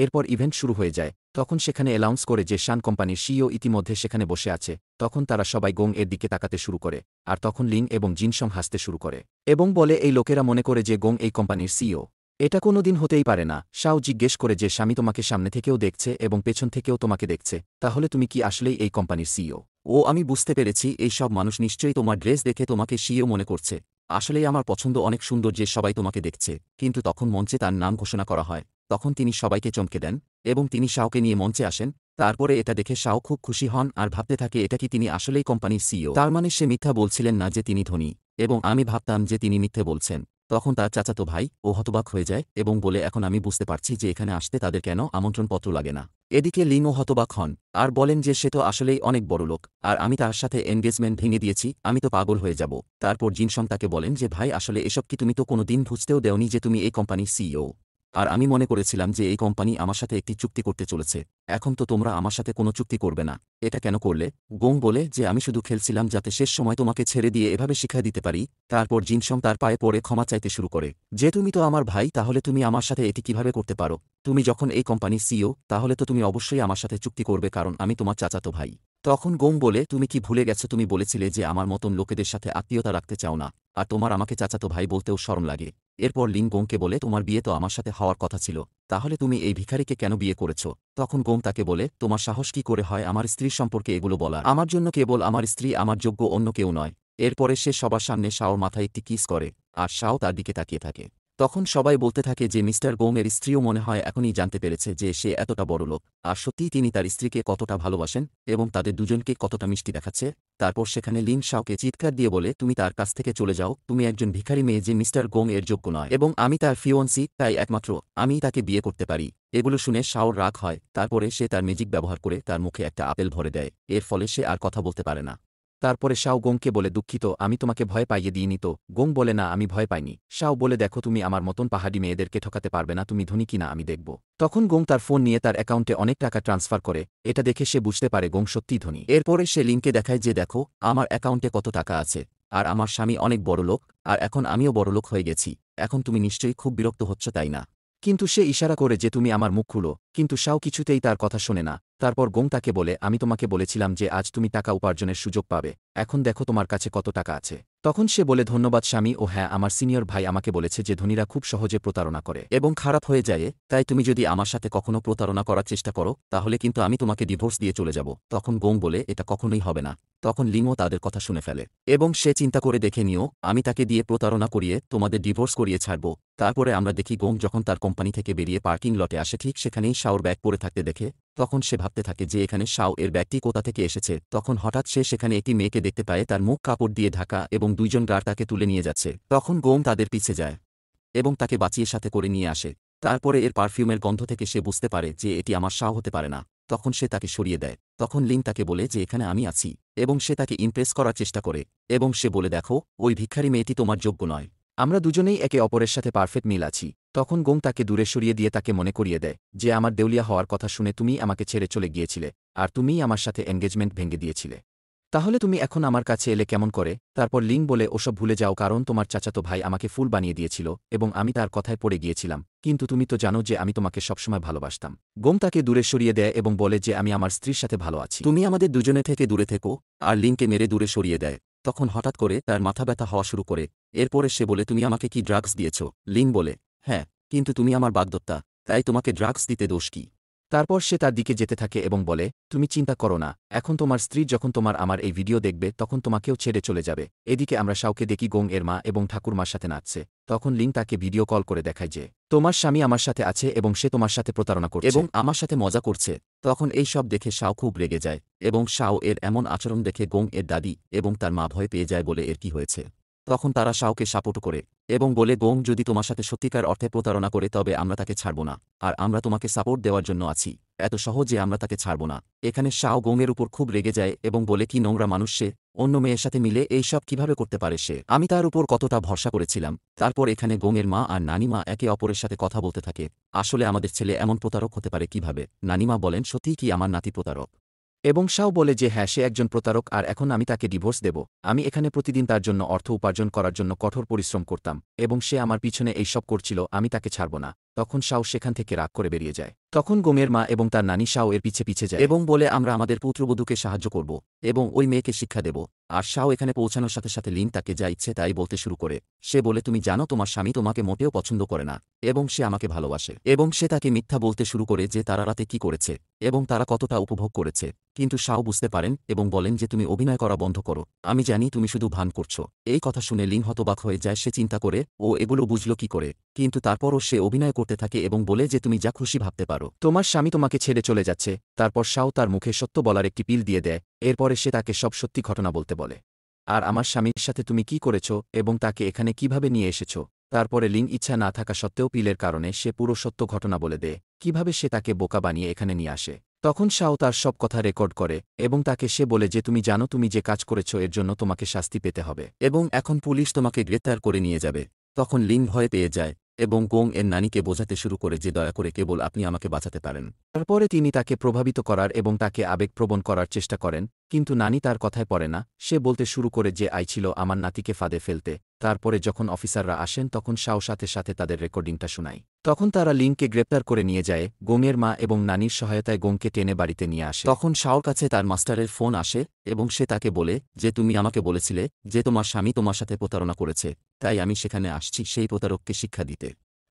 এরপর ইভেন্ট শুরু হয়ে যায়। তখন সেখানে অ্যালাউন্স করে যে শান কোম্পানির সিইও ইতিমধ্যে সেখানে বসে আছে। তখন তারা সবাই গোং এর দিকে তাকাতে শুরু করে, আর তখন লিং এবং জিনসং হাসতে শুরু করে এবং বলে এই লোকেরা মনে করে যে গোং এই কোম্পানির সিইও। এটা কোনো দিন হতেই পারে না। শাও জিজ্ঞেস করে যে স্বামী তোমাকে সামনে থেকেও দেখছে এবং পেছন থেকেও তোমাকে দেখছে, তাহলে তুমি কি আসলেই এই কোম্পানির সিইও? ও আমি বুঝতে পেরেছি, এই সব মানুষ নিশ্চয়ই তোমার ড্রেস দেখে তোমাকে সিইও মনে করছে। আসলেই আমার পছন্দ অনেক সুন্দর যে সবাই তোমাকে দেখছে। কিন্তু তখন মঞ্চে তার নাম ঘোষণা করা হয়। তখন তিনি সবাইকে চমকে দেন এবং তিনি শাওকে নিয়ে মঞ্চে আসেন। তারপরে এটা দেখে শাও খুব খুশি হন আর ভাবতে থাকে এটা কি তিনি আসলেই কোম্পানির সিইও। তার মানে সে মিথ্যা বলছিলেন না যে তিনি ধনী, এবং আমি ভাবতাম যে তিনি মিথ্যে বলছেন। তখন তার চাচাতো ভাই ও হতবাক হয়ে যায় এবং বলে এখন আমি বুঝতে পারছি যে এখানে আসতে তাদের কেন আমন্ত্রণপত্র লাগে না। এদিকে লিংও হতবাক হন আর বলেন যে সে তো আসলেই অনেক বড় লোক, আর আমি তার সাথে এনগেজমেন্ট ভেঙে দিয়েছি, আমি তো পাগল হয়ে যাব। তারপর জিনসং তাকে বলেন যে ভাই আসলে এসব কি তুমি তো কোনো দিন বুঝতেও দেওনি যে তুমি এই কোম্পানির সিইও, আর আমি মনে করেছিলাম যে এই কোম্পানি আমার সাথে একটি চুক্তি করতে চলেছে। এখন তো তোমরা আমার সাথে কোনো চুক্তি করবে না, এটা কেন করলে। গোং বলে যে আমি শুধু খেলছিলাম যাতে শেষ সময় তোমাকে ছেড়ে দিয়ে এভাবে শিক্ষা দিতে পারি। তারপর জিনসং তার পায়ে পড়ে ক্ষমা চাইতে শুরু করে যে তুমি তো আমার ভাই, তাহলে তুমি আমার সাথে এটি কিভাবে করতে পারো। তুমি যখন এই কোম্পানির সিইও তাহলে তো তুমি অবশ্যই আমার সাথে চুক্তি করবে কারণ আমি তোমার চাচাতো ভাই। তখন গোং বলে তুমি কি ভুলে গেছো তুমি বলেছিলে যে আমার মতন লোকেদের সাথে আত্মীয়তা রাখতে চাও না, আর তোমার আমাকে চাচাতো ভাই বলতেও শরম লাগে। এরপর লিন গোংকে বলে তোমার বিয়ে তো আমার সাথে হওয়ার কথা ছিল, তাহলে তুমি এই ভিখারিকে কেন বিয়ে করেছ? তখন গোং তাকে বলে তোমার সাহস কি করে হয় আমার স্ত্রীর সম্পর্কে এগুলো বলা? আমার জন্য কেবল আমার স্ত্রী, আমার যোগ্য অন্য কেউ নয়। এরপরে সে সবার সামনে শাওর মাথায় একটি কিস করে, আর শাও তার দিকে তাকিয়ে থাকে। তখন সবাই বলতে থাকে যে মিস্টার গোং এর স্ত্রীও মনে হয় এখনই জানতে পেরেছে যে সে এতটা বড় লোক, আর সত্যিই তিনি তার স্ত্রীকে কতটা ভালোবাসেন এবং তাদের দুজনকে কতটা মিষ্টি দেখাচ্ছে। তারপর সেখানে লিন শাওকে চিৎকার দিয়ে বলে তুমি তার কাছ থেকে চলে যাও, তুমি একজন ভিখারি মেয়ে যে মিস্টার গোং এর যোগ্য নয়, এবং আমি তার ফিওন্সি, তাই একমাত্র আমিই তাকে বিয়ে করতে পারি। এগুলো শুনে শাওর রাগ হয়, তারপরে সে তার ম্যাজিক ব্যবহার করে তার মুখে একটা আপেল ভরে দেয়, এর ফলে সে আর কথা বলতে পারে না। তারপরে শাও গোংকে বলে দুঃখিত, আমি তোমাকে ভয় পাইয়ে দিইনি তো? গোং বলে না, আমি ভয় পাইনি। শাও বলে দেখো তুমি আমার মতন পাহাড়ি মেয়েদেরকে ঠকাতে পারবে না, তুমি ধনী কিনা আমি দেখব। তখন গোং তার ফোন নিয়ে তার অ্যাকাউন্টে অনেক টাকা ট্রান্সফার করে, এটা দেখে সে বুঝতে পারে গোং সত্যিই ধনী। এরপরে সে লিনকে দেখায় যে দেখো আমার অ্যাকাউন্টে কত টাকা আছে, আর আমার স্বামী অনেক বড় লোক, আর এখন আমিও বড় লোক হয়ে গেছি। এখন তুমি নিশ্চয়ই খুব বিরক্ত হচ্ছ তাই না? কিন্তু সে ইশারা করে যে তুমি আমার মুখ খুলো, কিন্তু শাও কিছুতেই তার কথা শোনে না। তারপর গোং তাকে বলে আমি তোমাকে বলেছিলাম যে আজ তুমি টাকা উপার্জনের সুযোগ পাবে, এখন দেখো তোমার কাছে কত টাকা আছে। তখন সে বলে ধন্যবাদ স্বামী, ও হ্যাঁ আমার সিনিয়র ভাই আমাকে বলেছে যে ধনীরা খুব সহজে প্রতারণা করে এবং খারাপ হয়ে যায়, তাই তুমি যদি আমার সাথে কখনো প্রতারণা করার চেষ্টা করো তাহলে কিন্তু আমি তোমাকে ডিভোর্স দিয়ে চলে যাব। তখন গোং বলে এটা কখনোই হবে না। তখন লিংও তাদের কথা শুনে ফেলে এবং সে চিন্তা করে দেখে নিও আমি তাকে দিয়ে প্রতারণা করিয়ে তোমাদের ডিভোর্স করিয়ে ছাড়ব। তারপরে আমরা দেখি গোং যখন তার কোম্পানি থেকে বেরিয়ে পার্কিং লটে আসে, ঠিক সেখানেই শাওর ব্যাগ পরে থাকতে দেখে। তখন সে ভাবতে থাকে যে এখানে শাও এর ব্যাগটি কোথা থেকে এসেছে। তখন হঠাৎ সে সেখানে একটি মেয়েকে দেখতে পায়, তার মুখ কাপড় দিয়ে ঢাকা এবং দুইজন গার্ড তাকে তুলে নিয়ে যাচ্ছে। তখন গোং তাদের পিছে যায় এবং তাকে বাঁচিয়ে সাথে করে নিয়ে আসে। তারপরে এর পারফিউমের গন্ধ থেকে সে বুঝতে পারে যে এটি আমার শাও হতে পারে না। তখন সে তাকে সরিয়ে দেয়। তখন লিন তাকে বলে যে এখানে আমি আছি, এবং সে তাকে ইমপ্রেস করার চেষ্টা করে এবং সে বলে দেখো ওই ভিখারি মেয়েটি তোমার যোগ্য নয়, আমরা দুজনেই একে অপরের সাথে পারফেক্ট মিল আছি। তখন গোং তাকে দূরে সরিয়ে দিয়ে তাকে মনে করিয়ে দেয় যে আমার দেউলিয়া হওয়ার কথা শুনে তুমি আমাকে ছেড়ে চলে গিয়েছিলে, আর তুমিই আমার সাথে এনগেজমেন্ট ভেঙে দিয়েছিলে। তাহলে তুমি এখন আমার কাছে এলে কেমন করে? তারপর লিং বলে ওসব ভুলে যাও, কারণ তোমার চাচাতো ভাই আমাকে ফুল বানিয়ে দিয়েছিল এবং আমি তার কথায় পড়ে গিয়েছিলাম, কিন্তু তুমি তো জানো যে আমি তোমাকে সবসময় ভালোবাসতাম। গোং তাকে দূরে সরিয়ে দেয় এবং বলে যে আমি আমার স্ত্রীর সাথে ভালো আছি, তুমি আমাদের দুজনে থেকে দূরে থেকো। আর লিংকে মেরে দূরে সরিয়ে দেয়। তখন হঠাৎ করে তার মাথা ব্যথা হওয়া শুরু করে। এরপরে সে বলে তুমি আমাকে কি ড্রাগস দিয়েছ? লিং বলে হ্যাঁ, কিন্তু তুমি আমার বাগদত্তা, তাই তোমাকে ড্রাগস দিতে দোষ কি? তারপর সে তার দিকে যেতে থাকে এবং বলে তুমি চিন্তা করো না, এখন তোমার স্ত্রী যখন আমার এই ভিডিও দেখবে তখন তোমাকেও ছেড়ে চলে যাবে। এদিকে আমরা শাওকে দেখি গোং এর মা এবং ঠাকুরমার সাথে নাচছে। তখন লিং তাকে ভিডিও কল করে দেখায় যে তোমার স্বামী আমার সাথে আছে এবং সে তোমার সাথে প্রতারণা করছে এবং আমার সাথে মজা করছে। তখন এই সব দেখে শাও খুব রেগে যায় এবং শাও এর এমন আচরণ দেখে গোং এর দাদি এবং তার মা ভয় পেয়ে যায় বলে এর কি হয়েছে। তখন তারা শাওকে সাপোর্ট করে এবং বলে গোং যদি তোমার সাথে সত্যিকার অর্থে প্রতারণা করে তবে আমরা তাকে ছাড়ব না, আর আমরা তোমাকে সাপোর্ট দেওয়ার জন্য আছি, এত সহজে আমরা তাকে ছাড়ব না। এখানে শাও গোংয়ের উপর খুব রেগে যায় এবং বলে কি নোংরা মানুষ সে, অন্য মেয়ের সাথে মিলে এই সব কিভাবে করতে পারে সে, আমি তার উপর কতটা ভরসা করেছিলাম। তারপর এখানে গোংয়ের মা আর নানিমা একে অপরের সাথে কথা বলতে থাকে, আসলে আমাদের ছেলে এমন প্রতারক হতে পারে কিভাবে? নানিমা বলেন সত্যিই কি আমার নাতি প্রতারক? এবং শাও বলে যে হ্যাঁ সে একজন প্রতারক, আর এখন আমি তাকে ডিভোর্স দেব। আমি এখানে প্রতিদিন তার জন্য অর্থ উপার্জন করার জন্য কঠোর পরিশ্রম করতাম এবং সে আমার পিছনে এইসব করছিল, আমি তাকে ছাড়ব না। তখন শাও সেখান থেকে রাগ করে বেরিয়ে যায়। তখন গোংয়ের মা এবং তার নানি শাও এর পিছে পিছে যায় এবং বলে আমরা আমাদের পুত্রবধূকে সাহায্য করব এবং ওই মেয়েকে শিক্ষা দেব। আর শাও এখানে পৌঁছানোর সাথে সাথে লিন তাকে যা ইচ্ছে তাই বলতে শুরু করে। সে বলে তুমি জানো তোমার স্বামী তোমাকে মোটেও পছন্দ করে না এবং সে আমাকে ভালোবাসে, এবং সে তাকে মিথ্যা বলতে শুরু করে যে তারা রাতে কি করেছে এবং তারা কতটা উপভোগ করেছে। কিন্তু শাও বুঝতে পারেন এবং বলেন যে তুমি অভিনয় করা বন্ধ করো, আমি জানি তুমি শুধু ভান করছো। এই কথা শুনে লিন হতবাক হয়ে যায়, সে চিন্তা করে ও এগুলো বুঝল কি করে, কিন্তু তারপরও সে অভিনয় করতে থাকে এবং বলে যে তুমি যা খুশি ভাবতে পারো, তোমার স্বামী তোমাকে ছেড়ে চলে যাচ্ছে। তারপর শাও তার মুখে সত্য বলার একটি পিল দিয়ে দেয়। এরপরে সে তাকে সব সত্যি ঘটনা বলতে বলে, আর আমার স্বামীর সাথে তুমি কি করেছ এবং তাকে এখানে কিভাবে নিয়ে এসেছ। তারপরে লিং ইচ্ছা না থাকা সত্ত্বেও পিলের কারণে সে পুরো সত্য ঘটনা বলে দেয়, কিভাবে সে তাকে বোকা বানিয়ে এখানে নিয়ে আসে। তখন শাও তার সব কথা রেকর্ড করে এবং তাকে সে বলে যে তুমি জানো তুমি যে কাজ করেছ এর জন্য তোমাকে শাস্তি পেতে হবে এবং এখন পুলিশ তোমাকে গ্রেপ্তার করে নিয়ে যাবে। তখন লিন ভয় পেয়ে যায় এবং গোং এর নানিকে বোঝাতে শুরু করে যে দয়া করে কেবল আপনি আমাকে বাঁচাতে পারেন। তারপরে তিনি তাকে প্রভাবিত করার এবং তাকে আবেগপ্রবণ করার চেষ্টা করেন, কিন্তু নানি তার কথায় পড়ে না, সে বলতে শুরু করে যে ছিল আমার নাতিকে ফাঁদে ফেলতে। তারপরে যখন অফিসাররা আসেন তখন শাও সাথে সাথে তাদের রেকর্ডিংটা শোনায়। তখন তারা লিনকে গ্রেপ্তার করে নিয়ে যায়। গোংয়ের মা এবং নানির সহায়তায় গোংকে টেনে বাড়িতে নিয়ে আসে। তখন শাওর কাছে তার মাস্টারের ফোন আসে এবং সে তাকে বলে যে তুমি আমাকে বলেছিলে যে তোমার স্বামী তোমার সাথে প্রতারণা করেছে, তাই আমি সেখানে আসছি সেই প্রতারককে শিক্ষা দিতে।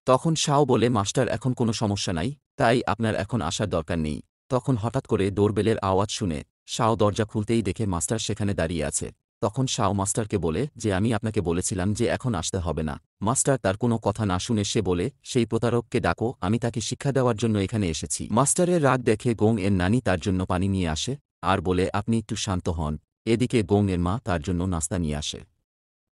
তখন শাও বলে মাস্টার এখন কোনো সমস্যা নাই, তাই আপনার এখন আসার দরকার নেই। তখন হঠাৎ করে ডোরবেলের আওয়াজ শুনে শাও দরজা খুলতেই দেখে মাস্টার সেখানে দাঁড়িয়ে আছে। তখন শাও মাস্টারকে বলে যে আমি আপনাকে বলেছিলাম যে এখন আসতে হবে না। মাস্টার তার কোনো কথা না শুনে সে বলে সেই প্রতারককে ডাকো, আমি তাকে শিক্ষা দেওয়ার জন্য এখানে এসেছি। মাস্টারের রাগ দেখে গোং এর নানি তার জন্য পানি নিয়ে আসে আর বলে আপনি একটু শান্ত হন। এদিকে গোং এর মা তার জন্য নাস্তা নিয়ে আসে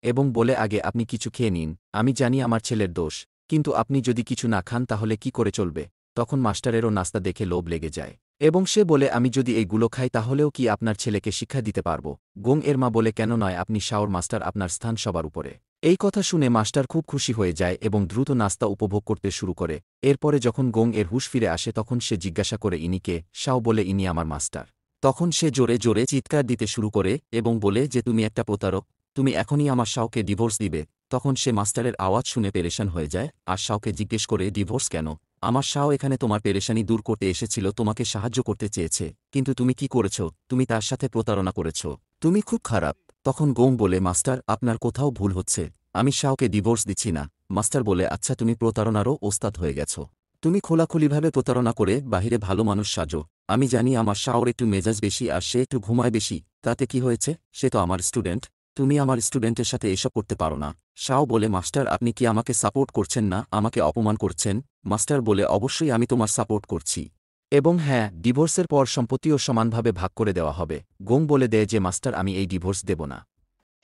এবং বলে আগে আপনি কিছু খেয়ে নিন, আমি জানি আমার ছেলের দোষ, কিন্তু আপনি যদি কিছু না খান তাহলে কি করে চলবে। তখন মাস্টারেরও নাস্তা দেখে লোভ লেগে যায় এবং সে বলে আমি যদি এইগুলো খাই তাহলেও কি আপনার ছেলেকে শিক্ষা দিতে পারব। গোং এর মা বলে কেন নয়, আপনি শাওর মাস্টার, আপনার স্থান সবার উপরে। এই কথা শুনে মাস্টার খুব খুশি হয়ে যায় এবং দ্রুত নাস্তা উপভোগ করতে শুরু করে। এরপরে যখন গোং এর হুঁশ ফিরে আসে তখন সে জিজ্ঞাসা করে ইনিকে। শাও বলে ইনি আমার মাস্টার। তখন সে জোরে জোরে চিৎকার দিতে শুরু করে এবং বলে যে তুমি একটা প্রতারক, তুমি এখনই আমার শাওকে ডিভোর্স দিবে। তখন সে মাস্টারের আওয়াজ শুনে পেরেশান হয়ে যায় আর শাওকে জিজ্ঞেস করে ডিভোর্স কেন? আমার শাও এখানে তোমার পেরেশানি দূর করতে এসেছিল, তোমাকে সাহায্য করতে চেয়েছে, কিন্তু তুমি কি করেছ? তুমি তার সাথে প্রতারণা করেছ, তুমি খুব খারাপ। তখন গোং বলে মাস্টার আপনার কোথাও ভুল হচ্ছে, আমি শাওকে ডিভোর্স দিচ্ছি না। মাস্টার বলে আচ্ছা তুমি প্রতারণারও ওস্তাদ হয়ে গেছ, তুমি খোলাখুলিভাবে প্রতারণা করে বাহিরে ভালো মানুষ সাজো। আমি জানি আমার শাওর একটু মেজাজ বেশি আর সে একটু ঘুমায় বেশি, তাতে কি হয়েছে? সে তো আমার স্টুডেন্ট, তুমি আমার স্টুডেন্টের সাথে এসব করতে পারো না। শাও বলে মাস্টার আপনি কি আমাকে সাপোর্ট করছেন না আমাকে অপমান করছেন? মাস্টার বলে অবশ্যই আমি তোমার সাপোর্ট করছি। এবং হ্যাঁ, ডিভোর্সের পর সম্পত্তিও সমানভাবে ভাগ করে দেওয়া হবে। গোং বলে দেয় যে মাস্টার আমি এই ডিভোর্স দেব না।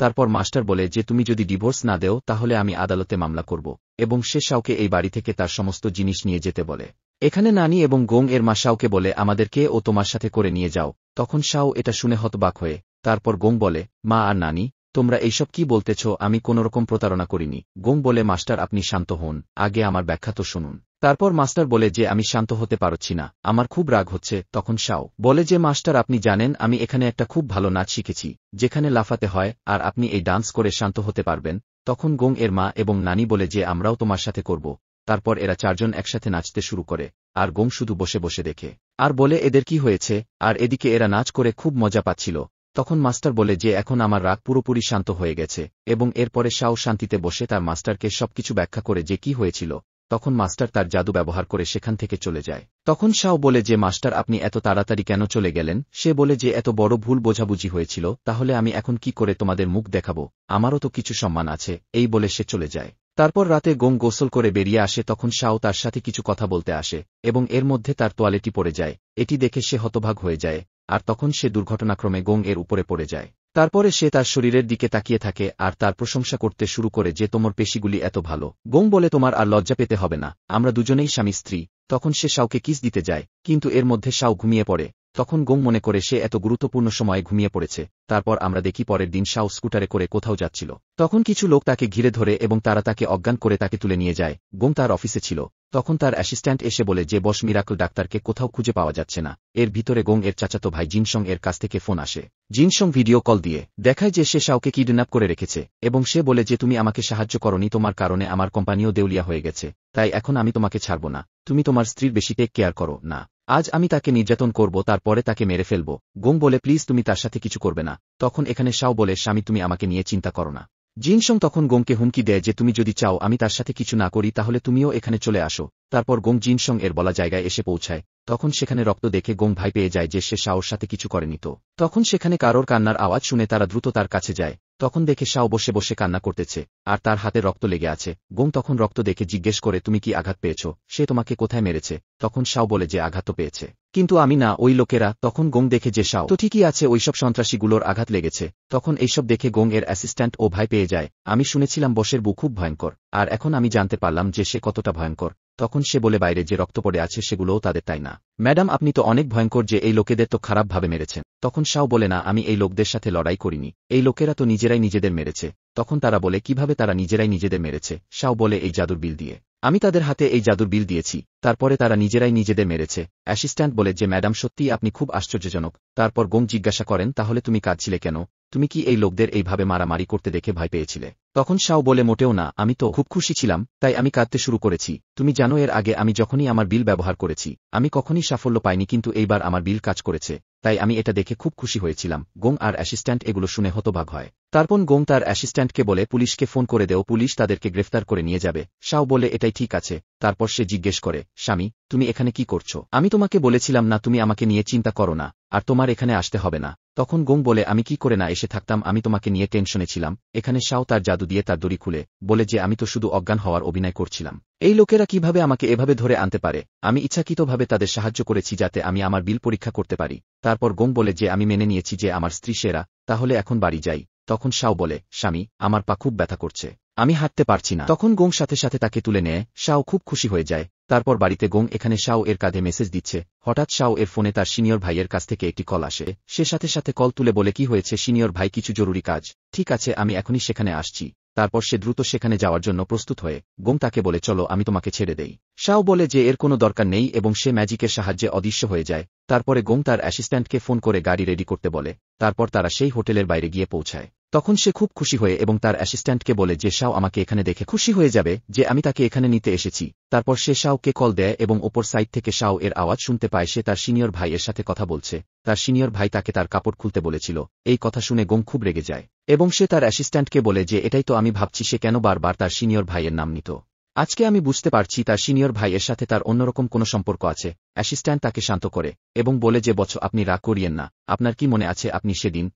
তারপর মাস্টার বলে যে তুমি যদি ডিভোর্স না দেও তাহলে আমি আদালতে মামলা করব, এবং সে শাওকে এই বাড়ি থেকে তার সমস্ত জিনিস নিয়ে যেতে বলে। এখানে নানি এবং গোং এর মা শাওকে বলে আমাদেরকে ও তোমার সাথে করে নিয়ে যাও। তখন শাও এটা শুনে হতবাক হয়ে তারপর গোং বলে মা আর নানি তোমরা এইসব কি বলতেছ, আমি কোনোরকম প্রতারণা করিনি। গোং বলে মাস্টার আপনি শান্ত হন, আগে আমার ব্যাখ্যা তো শুনুন। তারপর মাস্টার বলে যে আমি শান্ত হতে পারছি না, আমার খুব রাগ হচ্ছে। তখন শাও বলে যে মাস্টার আপনি জানেন আমি এখানে একটা খুব ভালো নাচ শিখেছি যেখানে লাফাতে হয়, আর আপনি এই ডান্স করে শান্ত হতে পারবেন। তখন গোং এর মা এবং নানি বলে যে আমরাও তোমার সাথে করব। তারপর এরা চারজন একসাথে নাচতে শুরু করে আর গোং শুধু বসে বসে দেখে আর বলে এদের কি হয়েছে, আর এদিকে এরা নাচ করে খুব মজা পাচ্ছিল। তখন মাস্টার বলে যে এখন আমার রাগ পুরোপুরি শান্ত হয়ে গেছে, এবং এরপরে শাও শান্তিতে বসে তার মাস্টারকে সবকিছু ব্যাখ্যা করে যে কি হয়েছিল। তখন মাস্টার তার জাদু ব্যবহার করে সেখান থেকে চলে যায়। তখন শাও বলে যে মাস্টার আপনি এত তাড়াতাড়ি কেন চলে গেলেন? সে বলে যে এত বড় ভুল বোঝাবুঝি হয়েছিল, তাহলে আমি এখন কি করে তোমাদের মুখ দেখাবো, আমারও তো কিছু সম্মান আছে। এই বলে সে চলে যায়। তারপর রাতে গোং গোসল করে বেরিয়ে আসে, তখন শাও তার সাথে কিছু কথা বলতে আসে এবং এর মধ্যে তার তোয়ালেটি পড়ে যায়। এটি দেখে সে হতভাগ হয়ে যায় আর তখন সে দুর্ঘটনাক্রমে গোং এর উপরে পড়ে যায়। তারপরে সে তার শরীরের দিকে তাকিয়ে থাকে আর তার প্রশংসা করতে শুরু করে যে তোমার পেশিগুলি এত ভালো। গোং বলে তোমার আর লজ্জা পেতে হবে না, আমরা দুজনেই স্বামী স্ত্রী। তখন সে শাওকে কিস দিতে যায়, কিন্তু এর মধ্যে শাও ঘুমিয়ে পড়ে। তখন গোং মনে করে সে এত গুরুত্বপূর্ণ সময়ে ঘুমিয়ে পড়েছে। তারপর আমরা দেখি পরের দিন শাও স্কুটারে করে কোথাও যাচ্ছিল। তখন কিছু লোক তাকে ঘিরে ধরে এবং তারা তাকে অজ্ঞান করে তাকে তুলে নিয়ে যায়। গোং তার অফিসে ছিল, তখন তার অ্যাসিস্ট্যান্ট এসে বলে যে বস মিরাকল ডাক্তারকে কোথাও খুঁজে পাওয়া যাচ্ছে না। এর ভিতরে গোং এর চাচাতো ভাই জিনসং এর কাছ থেকে ফোন আসে। জিনসং ভিডিও কল দিয়ে দেখায় যে সে শাওকে কিডন্যাপ করে রেখেছে এবং সে বলে যে তুমি আমাকে সাহায্য করনি, তোমার কারণে আমার কোম্পানিও দেউলিয়া হয়ে গেছে, তাই এখন আমি তোমাকে ছাড়ব না। তুমি তোমার স্ত্রীর বেশি টেক কেয়ার করো না, আজ আমি তাকে নির্যাতন করব, তারপরে তাকে মেরে ফেলব। গোং বলে প্লিজ তুমি তার সাথে কিছু করবে না। তখন এখানে শাও বলে স্বামী তুমি আমাকে নিয়ে চিন্তা করো না। জিনসং তখন গোংকে হুমকি দেয় যে তুমি যদি চাও আমি তার সাথে কিছু না করি তাহলে তুমিও এখানে চলে আসো। তারপর গোং জিনসং এর বলা জায়গায় এসে পৌঁছায়। তখন সেখানে রক্ত দেখে গোং ভয় পেয়ে যায় যে সে শাওর সাথে কিছু করেনি। তো তখন সেখানে কারোর কান্নার আওয়াজ শুনে তারা দ্রুত তার কাছে যায়। তখন দেখে শাও বসে বসে কান্না করতেছে আর তার হাতে রক্ত লেগে আছে। গোং তখন রক্ত দেখে জিজ্ঞেস করে তুমি কি আঘাত পেয়েছ, সে তোমাকে কোথায় মেরেছে? তখন শাও বলে যে আঘাত তো পেয়েছে, কিন্তু আমি না, ওই লোকেরা। তখন গোং দেখে যে শাও তো ঠিকই আছে, ওইসব সন্ত্রাসীগুলোর আঘাত লেগেছে। তখন এইসব দেখে গোং এর অ্যাসিস্ট্যান্ট ও ভয় পেয়ে যায়। আমি শুনেছিলাম বসের বউ খুব ভয়ঙ্কর, আর এখন আমি জানতে পারলাম যে সে কতটা ভয়ঙ্কর। তখন সে বলে বাইরে যে রক্ত পড়ে আছে সেগুলোও তাদের, তাই না? ম্যাডাম আপনি তো অনেক ভয়ঙ্কর যে এই লোকেদের তো খারাপভাবে মেরেছেন। তখন শাও বলে না, আমি এই লোকদের সাথে লড়াই করিনি, এই লোকেরা তো নিজেরাই নিজেদের মেরেছে। তখন তারা বলে কিভাবে তারা নিজেরাই নিজেদের মেরেছে? শাও বলে এই জাদুর বিল দিয়ে। আমি তাদের হাতে এই জাদুর বিল দিয়েছি, তারপরে তারা নিজেরাই নিজেদের মেরেছে। অ্যাসিস্ট্যান্ট বলে যে ম্যাডাম সত্যিই আপনি খুব আশ্চর্যজনক। তারপর গোং জিজ্ঞাসা করেন তাহলে তুমি কাঁদছিলে কেন? তুমি কি এই লোকদের এইভাবে মারামারি করতে দেখে ভয় পেয়েছিলে? তখন শাও বলে মোটেও না, আমি তো খুব খুশি ছিলাম, তাই আমি কাঁদতে শুরু করেছি। তুমি জানো এর আগে আমি যখনই আমার বিল ব্যবহার করেছি আমি কখনই সাফল্য পাইনি, কিন্তু এইবার আমার বিল কাজ করেছে, তাই আমি এটা দেখে খুব খুশি হয়েছিলাম। গোং আর অ্যাসিস্ট্যান্ট এগুলো শুনে হতবাক হয়। তারপর গোং তার অ্যাসিস্ট্যান্টকে বলে পুলিশকে ফোন করে দেও, পুলিশ তাদেরকে গ্রেফতার করে নিয়ে যাবে। শাও বলে এটাই ঠিক আছে। তারপর সে জিজ্ঞেস করে, স্বামী তুমি এখানে কি করছো? আমি তোমাকে বলেছিলাম না তুমি আমাকে নিয়ে চিন্তা করো না, আর তোমার এখানে আসতে হবে না। তখন গোং বলে আমি কি করে না এসে থাকতাম, আমি তোমাকে নিয়ে টেনশনে ছিলাম। এখানে শাও তার জাদু দিয়ে তার দড়ি খুলে বলে যে আমি তো শুধু অজ্ঞান হওয়ার অভিনয় করছিলাম। এই লোকেরা কিভাবে আমাকে এভাবে ধরে আনতে পারে? আমি ইচ্ছাকৃতভাবে তাদের সাহায্য করেছি যাতে আমি আমার বিল পরীক্ষা করতে পারি। তারপর গোং বলে যে আমি মেনে নিয়েছি যে আমার স্ত্রী সেরা, তাহলে এখন বাড়ি যাই। তখন শাও বলে, স্বামী আমার পা খুব ব্যথা করছে, আমি হাঁটতে পারছি না। তখন গোং সাথে সাথে তাকে তুলে নেয়। শাও খুব খুশি হয়ে যায়। তারপর বাড়িতে গোং এখানে শাও এর কাঁধে মেসেজ দিচ্ছে। হঠাৎ শাও এর ফোনে তার সিনিয়র ভাইয়ের কাছ থেকে একটি কল আসে। সে সাথে সাথে কল তুলে বলে কি হয়েছে সিনিয়র ভাই? কিছু জরুরি কাজ। ঠিক আছে আমি এখনই সেখানে আসছি। তারপর সে দ্রুত সেখানে যাওয়ার জন্য প্রস্তুত হয়ে গোং তাকে বলে চলো আমি তোমাকে ছেড়ে দেই। শাও বলে যে এর কোনো দরকার নেই এবং সে ম্যাজিকের সাহায্যে অদৃশ্য হয়ে যায়। তারপরে গোং তার অ্যাসিস্ট্যান্টকে ফোন করে গাড়ি রেডি করতে বলে। তারপর তারা সেই হোটেলের বাইরে গিয়ে পৌঁছায়। তখন সে খুব খুশি হয়ে এবং তার অ্যাসিস্ট্যান্টকে বলে যে শাও আমাকে এখানে দেখে খুশি হয়ে যাবে যে আমি তাকে এখানে নিতে এসেছি। তারপর সে শাওকে কল দেয় এবং ওপর সাইড থেকে শাও এর আওয়াজ শুনতে পায় সে তার সিনিয়র ভাইয়ের সাথে কথা বলছে। তার সিনিয়র ভাই তাকে তার কাপড় খুলতে বলেছিল। এই কথা শুনে গোং খুব রেগে যায় এবং সে তার অ্যাসিস্ট্যান্টকে বলে যে এটাই তো আমি ভাবছি, সে কেন বারবার তার সিনিয়র ভাইয়ের নাম নিত। আজকে আমি বুঝতে পারছি তার সিনিয়র ভাইয়ের সাথে তার অন্যরকম কোনো সম্পর্ক আছে। অ্যাসিস্ট্যান্ট তাকে শান্ত করে এবং বলে যে বচ্চ আপনি রাগ করিয়েন না, আপনার কি মনে আছে আপনি সেদিন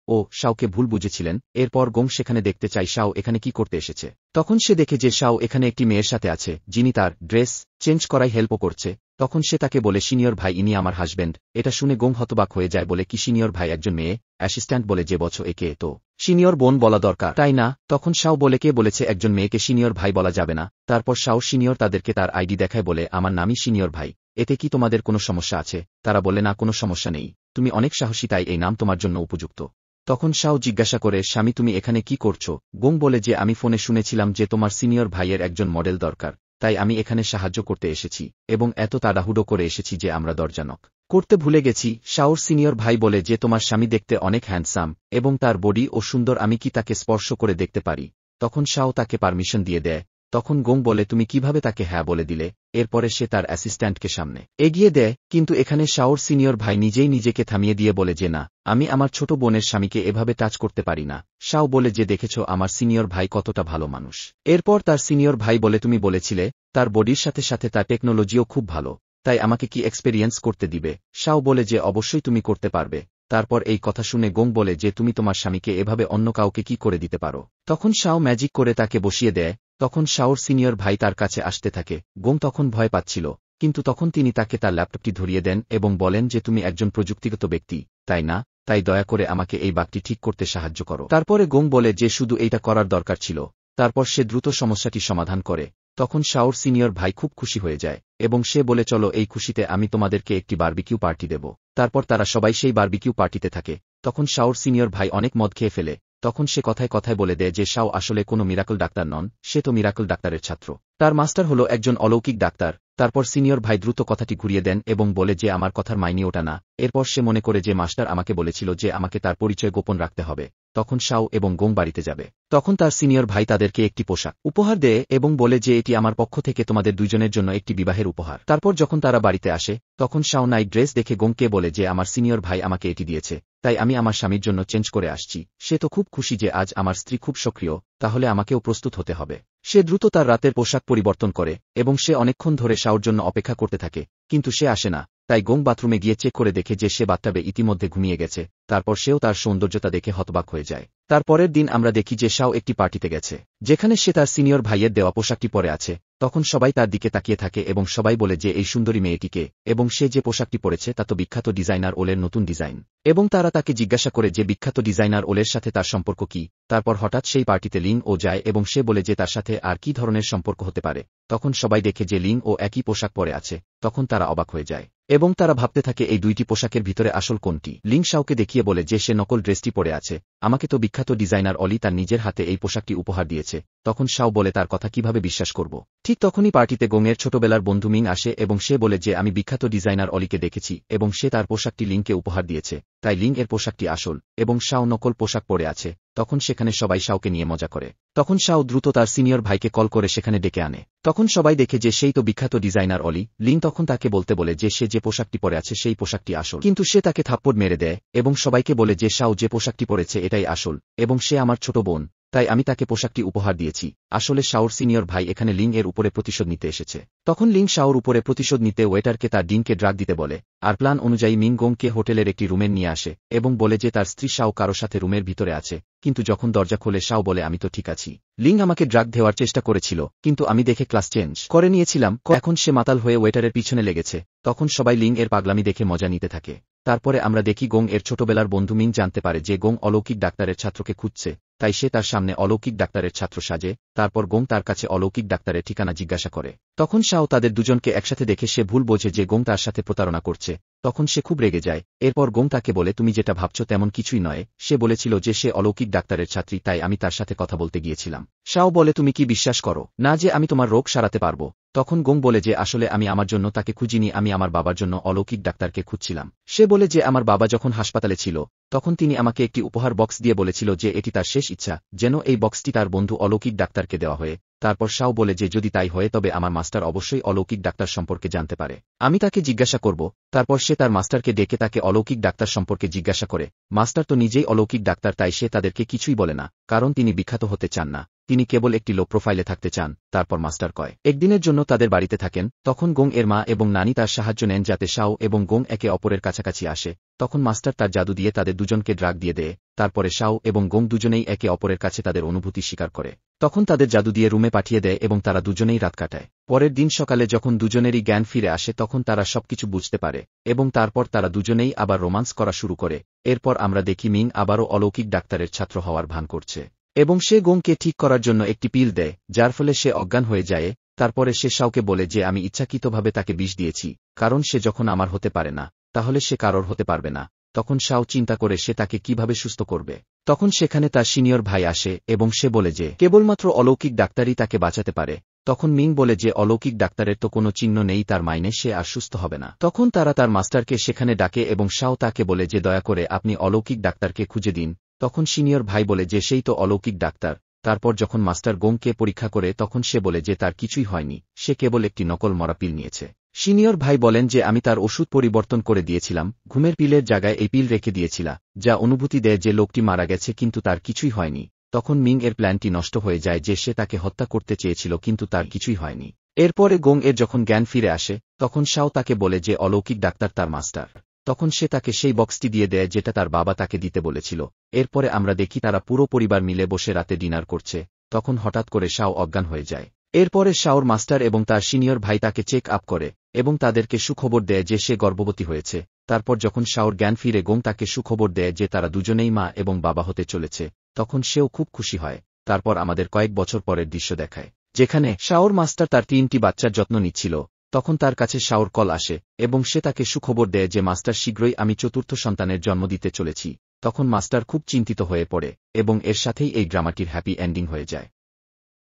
শাওকে ভুল বুঝেছিলেন। এরপর গোং সেখানে দেখতে চাই শাও এখানে কি করতে এসেছে। তখন সে দেখে যে শাও এখানে একটি মেয়ের সাথে আছে যিনি তার ড্রেস চেঞ্জ করাই হেল্পও করছে। তখন সে তাকে বলে সিনিয়র ভাই ইনি আমার হাজব্যান্ড। এটা শুনে গোং হতবাক হয়ে যায় বলে কি সিনিয়র ভাই একজন মেয়ে? অ্যাসিস্ট্যান্ট বলে যে বচ্চ একে তো সিনিয়র বোন বলা দরকার তাই না? তখন শাও বলে কে বলেছে একজন মেয়েকে সিনিয়র ভাই বলা যাবে না? তারপর শাও সিনিয়র তাদেরকে তার আইডি দেখায় বলে আমার নামই সিনিয়র ভাই, এতে কি তোমাদের কোনো সমস্যা আছে? তারা বলে না কোনো সমস্যা নেই, তুমি অনেক সাহসী তাই এই নাম তোমার জন্য উপযুক্ত। তখন শাও জিজ্ঞাসা করে স্বামী তুমি এখানে কি করছো? গোং বলে যে আমি ফোনে শুনেছিলাম যে তোমার সিনিয়র ভাইয়ের একজন মডেল দরকার, তাই আমি এখানে সাহায্য করতে এসেছি এবং এত তাড়াহুড়ো করে এসেছি যে আমরা দরজা নক করতে ভুলে গেছি। শাওর সিনিয়র ভাই বলে যে তোমার স্বামী দেখতে অনেক হ্যান্ডসাম এবং তার বডি ও সুন্দর, আমি কি তাকে স্পর্শ করে দেখতে পারি? তখন শাও তাকে পারমিশন দিয়ে দেয়। তখন গোং বলে তুমি কিভাবে তাকে হ্যাঁ বলে দিলে? এরপরে সে তার অ্যাসিস্ট্যান্টকে সামনে এগিয়ে দেয়, কিন্তু এখানে শাওর সিনিয়র ভাই নিজেই নিজেকে থামিয়ে দিয়ে বলে যে না, আমি আমার ছোট বোনের স্বামীকে এভাবে টাচ করতে পারি না। শাও বলে যে দেখেছ আমার সিনিয়র ভাই কতটা ভালো মানুষ। এরপর তার সিনিয়র ভাই বলে তুমি বলেছিলে তার বডির সাথে সাথে তার টেকনোলজিও খুব ভালো, তাই আমাকে কি এক্সপেরিয়েন্স করতে দিবে? শাও বলে যে অবশ্যই তুমি করতে পারবে। তারপর এই কথা শুনে গোং বলে যে তুমি তোমার স্বামীকে এভাবে অন্য কাউকে কি করে দিতে পারো? তখন শাও ম্যাজিক করে তাকে বসিয়ে দেয়। তখন শাওর সিনিয়র ভাই তার কাছে আসতে থাকে। গোং তখন ভয় পাচ্ছিল, কিন্তু তখন তিনি তাকে তার ল্যাপটপটি ধরিয়ে দেন এবং বলেন যে তুমি একজন প্রযুক্তিগত ব্যক্তি তাই না, তাই দয়া করে আমাকে এই বাগটি ঠিক করতে সাহায্য করো। তারপরে গোং বলে যে শুধু এইটা করার দরকার ছিল। তারপর সে দ্রুত সমস্যাটি সমাধান করে। তখন শাওর সিনিয়র ভাই খুব খুশি হয়ে যায় এবং সে বলে চলো এই খুশিতে আমি তোমাদেরকে একটি বারবিকিউ পার্টি দেব। তারপর তারা সবাই সেই বারবিকিউ পার্টিতে থাকে। তখন শাওর সিনিয়র ভাই অনেক মদ খেয়ে ফেলে। তখন সে কথায় কথায় বলে দেয় যে শাও আসলে কোনো মিরাকল ডাক্তার নন, সে তো মিরাকল ডাক্তারের ছাত্র, তার মাস্টার হলো একজন অলৌকিক ডাক্তার। তারপর সিনিয়র ভাই দ্রুত কথাটি ঘুরিয়ে দেন এবং বলে যে আমার কথার মাইনে ওটা না। এরপর সে মনে করে যে মাস্টার আমাকে বলেছিল যে আমাকে তার পরিচয় গোপন রাখতে হবে। তখন শাও এবং গোং বাড়িতে যাবে। তখন তার সিনিয়র ভাই তাদেরকে একটি পোশাক উপহার দেয় এবং বলে যে এটি আমার পক্ষ থেকে তোমাদের দুইজনের জন্য একটি বিবাহের উপহার। তারপর যখন তারা বাড়িতে আসে তখন শাও নাইট ড্রেস দেখে গোংকে বলে যে আমার সিনিয়র ভাই আমাকে এটি দিয়েছে, তাই আমি আমার স্বামীর জন্য চেঞ্জ করে আসছি। সে তো খুব খুশি যে আজ আমার স্ত্রী খুব সক্রিয়, তাহলে আমাকেও প্রস্তুত হতে হবে। সে দ্রুত তার রাতের পোশাক পরিবর্তন করে এবং সে অনেকক্ষণ ধরে শাওর জন্য অপেক্ষা করতে থাকে, কিন্তু সে আসে না। তাই গোং বাথরুমে গিয়ে চেক করে দেখে যে সে বাথটাবে ইতিমধ্যে ঘুমিয়ে গেছে। তারপর সেও তার সৌন্দর্যতা দেখে হতবাক হয়ে যায়। তারপরের দিন আমরা দেখি যে শাও একটি পার্টিতে গেছে যেখানে সে তার সিনিয়র ভাইয়ের দেওয়া পোশাকটি পরে আছে। তখন সবাই তার দিকে তাকিয়ে থাকে এবং সবাই বলে যে এই সুন্দরী মেয়েটিকে, এবং সে যে পোশাকটি পরেছে তা তো বিখ্যাত ডিজাইনার ওলের নতুন ডিজাইন। এবং তারা তাকে জিজ্ঞাসা করে যে বিখ্যাত ডিজাইনার ওলের সাথে তার সম্পর্ক কি। তারপর হঠাৎ সেই পার্টিতে লিং ও যায় এবং সে বলে যে তার সাথে আর কি ধরনের সম্পর্ক হতে পারে। তখন সবাই দেখে যে লিং ও একই পোশাক পরে আছে। তখন তারা অবাক হয়ে যায়। এবং তারা ভাবতে থাকে এই দুইটি পোশাকের ভিতরে আসল কোনটি। লিং শাওকে দেখিয়ে বলে যে সে নকল ড্রেসটি পরে আছে, আমাকে তো বিখ্যাত ডিজাইনার অলি তার নিজের হাতে এই পোশাকটি উপহার দিয়েছে। তখন শাও বলে তার কথা কিভাবে বিশ্বাস করব। ঠিক তখনই পার্টিতে গোংয়ের ছোটবেলার বন্ধু মিং আসে এবং সে বলে যে আমি বিখ্যাত ডিজাইনার অলিকে দেখেছি এবং সে তার পোশাকটি লিংকে উপহার দিয়েছে, তাই লিং এর পোশাকটি আসল এবং শাও নকল পোশাক পরে আছে। তখন সেখানে সবাই শাওকে নিয়ে মজা করে। তখন শাও দ্রুত তার সিনিয়র ভাইকে কল করে সেখানে ডেকে আনে। তখন সবাই দেখে যে সেই তো বিখ্যাত ডিজাইনার অলি। লিং তখন তাকে বলে যে সে যে পোশাকটি পরে আছে সেই পোশাকটি আসল, কিন্তু সে তাকে থাপ্পড় মেরে দেয় এবং সবাইকে বলে যে শাও যে পোশাকটি পরেছে এটাই আসল এবং সে আমার ছোট বোন, তাই আমি তাকে পোশাকটি উপহার দিয়েছি। আসলে শাওর সিনিয়র ভাই এখানে লিং এর উপরে প্রতিশোধ নিতে এসেছে। তখন লিং শাওর উপরে প্রতিশোধ নিতে ওয়েটারকে তার ডিনকে ড্রাগ দিতে বলে, আর প্ল্যান অনুযায়ী মিং গোংকে হোটেলের একটি রুমে নিয়ে আসে এবং বলে যে তার স্ত্রী শাও কারো সাথে রুমের ভিতরে আছে, কিন্তু যখন দরজা খোলে শাও বলে আমি তো ঠিক আছি। লিং আমাকে ড্রাগ দেওয়ার চেষ্টা করেছিল, কিন্তু আমি দেখে ক্লাস চেঞ্জ করে নিয়েছিলাম। এখন সে মাতাল হয়ে ওয়েটারের পিছনে লেগেছে। তখন সবাই লিং এর পাগলামি দেখে মজা নিতে থাকে। তারপরে আমরা দেখি গোং এর ছোটবেলার বন্ধু মিং জানতে পারে যে গোং অলৌকিক ডাক্তারের ছাত্রকে খুঁজছে, তাই সে তার সামনে অলৌকিক ডাক্তারের ছাত্র সাজে। তারপর গোং তার কাছে অলৌকিক ডাক্তারের ঠিকানা জিজ্ঞাসা করে। তখন শাও তাদের দুজনকে একসাথে দেখে সে ভুল বোঝে যে গোং তার সাথে প্রতারণা করছে। তখন সে খুব রেগে যায়। এরপর গোং তাকে বলে তুমি যেটা ভাবছ তেমন কিছুই নয়, সে বলেছিল যে সে অলৌকিক ডাক্তারের ছাত্রী, তাই আমি তার সাথে কথা বলতে গিয়েছিলাম। শাও বলে তুমি কি বিশ্বাস করো না যে আমি তোমার রোগ সারাতে পারবো? তখন গোং বলে যে আসলে আমি আমার জন্য তাকে খুঁজিনি, আমি আমার বাবার জন্য অলৌকিক ডাক্তারকে খুঁজছিলাম। সে বলে যে আমার বাবা যখন হাসপাতালে ছিল তখন তিনি আমাকে একটি উপহার বক্স দিয়ে বলেছিল যে এটি তার শেষ ইচ্ছা যেন এই বক্সটি তার বন্ধু অলৌকিক ডাক্তারকে দেওয়া হয়। তারপর শাও বলে যে যদি তাই হয় তবে আমার মাস্টার অবশ্যই অলৌকিক ডাক্তার সম্পর্কে জানতে পারে, আমি তাকে জিজ্ঞাসা করব। তারপর সে তার মাস্টারকে ডেকে তাকে অলৌকিক ডাক্তার সম্পর্কে জিজ্ঞাসা করে। মাস্টার তো নিজেই অলৌকিক ডাক্তার, তাই সে তাদেরকে কিছুই বলে না, কারণ তিনি বিখ্যাত হতে চান না, তিনি কেবল একটি লো প্রোফাইলে থাকতে চান। তারপর মাস্টার কয় একদিনের জন্য তাদের বাড়িতে থাকেন। তখন গোং এর মা এবং নানি তার সাহায্য নেন যাতে শাও এবং গোং একে অপরের কাছাকাছি আসে। তখন মাস্টার তার জাদু দিয়ে তাদের দুজনকে ড্রাগ দিয়ে দেয়। তারপরে শাও এবং গোং দুজনেই একে অপরের কাছে তাদের অনুভূতি স্বীকার করে। তখন তাদের জাদু দিয়ে রুমে পাঠিয়ে দেয় এবং তারা দুজনেই রাত কাটায়। পরের দিন সকালে যখন দুজনেরই জ্ঞান ফিরে আসে তখন তারা সবকিছু বুঝতে পারে এবং তারপর তারা দুজনেই আবার রোমান্স করা শুরু করে। এরপর আমরা দেখি মিং আবারও অলৌকিক ডাক্তারের ছাত্র হওয়ার ভান করছে এবং সে গোংকে ঠিক করার জন্য একটি পিল দেয়, যার ফলে সে অজ্ঞান হয়ে যায়। তারপরে সে শাওকে বলে যে আমি ইচ্ছাকৃতভাবে তাকে বিষ দিয়েছি, কারণ সে যখন আমার হতে পারে না তাহলে সে কারোর হতে পারবে না। তখন শাও চিন্তা করে সে তাকে কিভাবে সুস্থ করবে। তখন সেখানে তার সিনিয়র ভাই আসে এবং সে বলে যে কেবলমাত্র অলৌকিক ডাক্তারই তাকে বাঁচাতে পারে। তখন মিং বলে যে অলৌকিক ডাক্তারের তো কোনো চিহ্ন নেই, তার মাইনে সে আর সুস্থ হবে না। তখন তারা তার মাস্টারকে সেখানে ডাকে এবং শাও তাকে বলে যে দয়া করে আপনি অলৌকিক ডাক্তারকে খুঁজে দিন। তখন সিনিয়র ভাই বলে যে সেই তো অলৌকিক ডাক্তার। তারপর যখন মাস্টার গোংকে পরীক্ষা করে তখন সে বলে যে তার কিছুই হয়নি, সে কেবল একটি নকল মরা পিল নিয়েছে। সিনিয়র ভাই বলেন যে আমি তার ওষুধ পরিবর্তন করে দিয়েছিলাম, ঘুমের পিলের জায়গায় এই পিল রেখে দিয়েছিলাম, যা অনুভূতি দেয় যে লোকটি মারা গেছে কিন্তু তার কিছুই হয়নি। তখন মিং এর প্ল্যানটি নষ্ট হয়ে যায় যে সে তাকে হত্যা করতে চেয়েছিল কিন্তু তার কিছুই হয়নি। এরপরে গোং এর যখন জ্ঞান ফিরে আসে তখন শাও তাকে বলে যে অলৌকিক ডাক্তার তার মাস্টার। তখন সে তাকে সেই বক্সটি দিয়ে দেয় যেটা তার বাবা তাকে দিতে বলেছিল। এরপরে আমরা দেখি তারা পুরো পরিবার মিলে বসে রাতে ডিনার করছে। তখন হঠাৎ করে শাও অজ্ঞান হয়ে যায়। এরপরে শাওর মাস্টার এবং তার সিনিয়র ভাই তাকে চেক আপ করে এবং তাদেরকে সুখবর দেয় যে সে গর্ভবতী হয়েছে। তারপর যখন শাওর জ্ঞান ফিরে গোং তাকে সুখবর দেয় যে তারা দুজনেই মা এবং বাবা হতে চলেছে, তখন সেও খুব খুশি হয়। তারপর আমাদের কয়েক বছর পরের দৃশ্য দেখায় যেখানে শাওর মাস্টার তার 3টি বাচ্চার যত্ন নিচ্ছিল। তখন তার কাছে শাওর কল আসে এবং সে তাকে সুখবর দেয় যে মাস্টার শীঘ্রই আমি 4র্থ সন্তানের জন্ম দিতে চলেছি। তখন মাস্টার খুব চিন্তিত হয়ে পড়ে এবং এর সাথেই এই ড্রামাটির হ্যাপি এন্ডিং হয়ে যায়।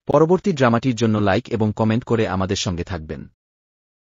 পরবর্তী ড্রামাটির জন্য লাইক এবং কমেন্ট করে আমাদের সঙ্গে থাকবেন।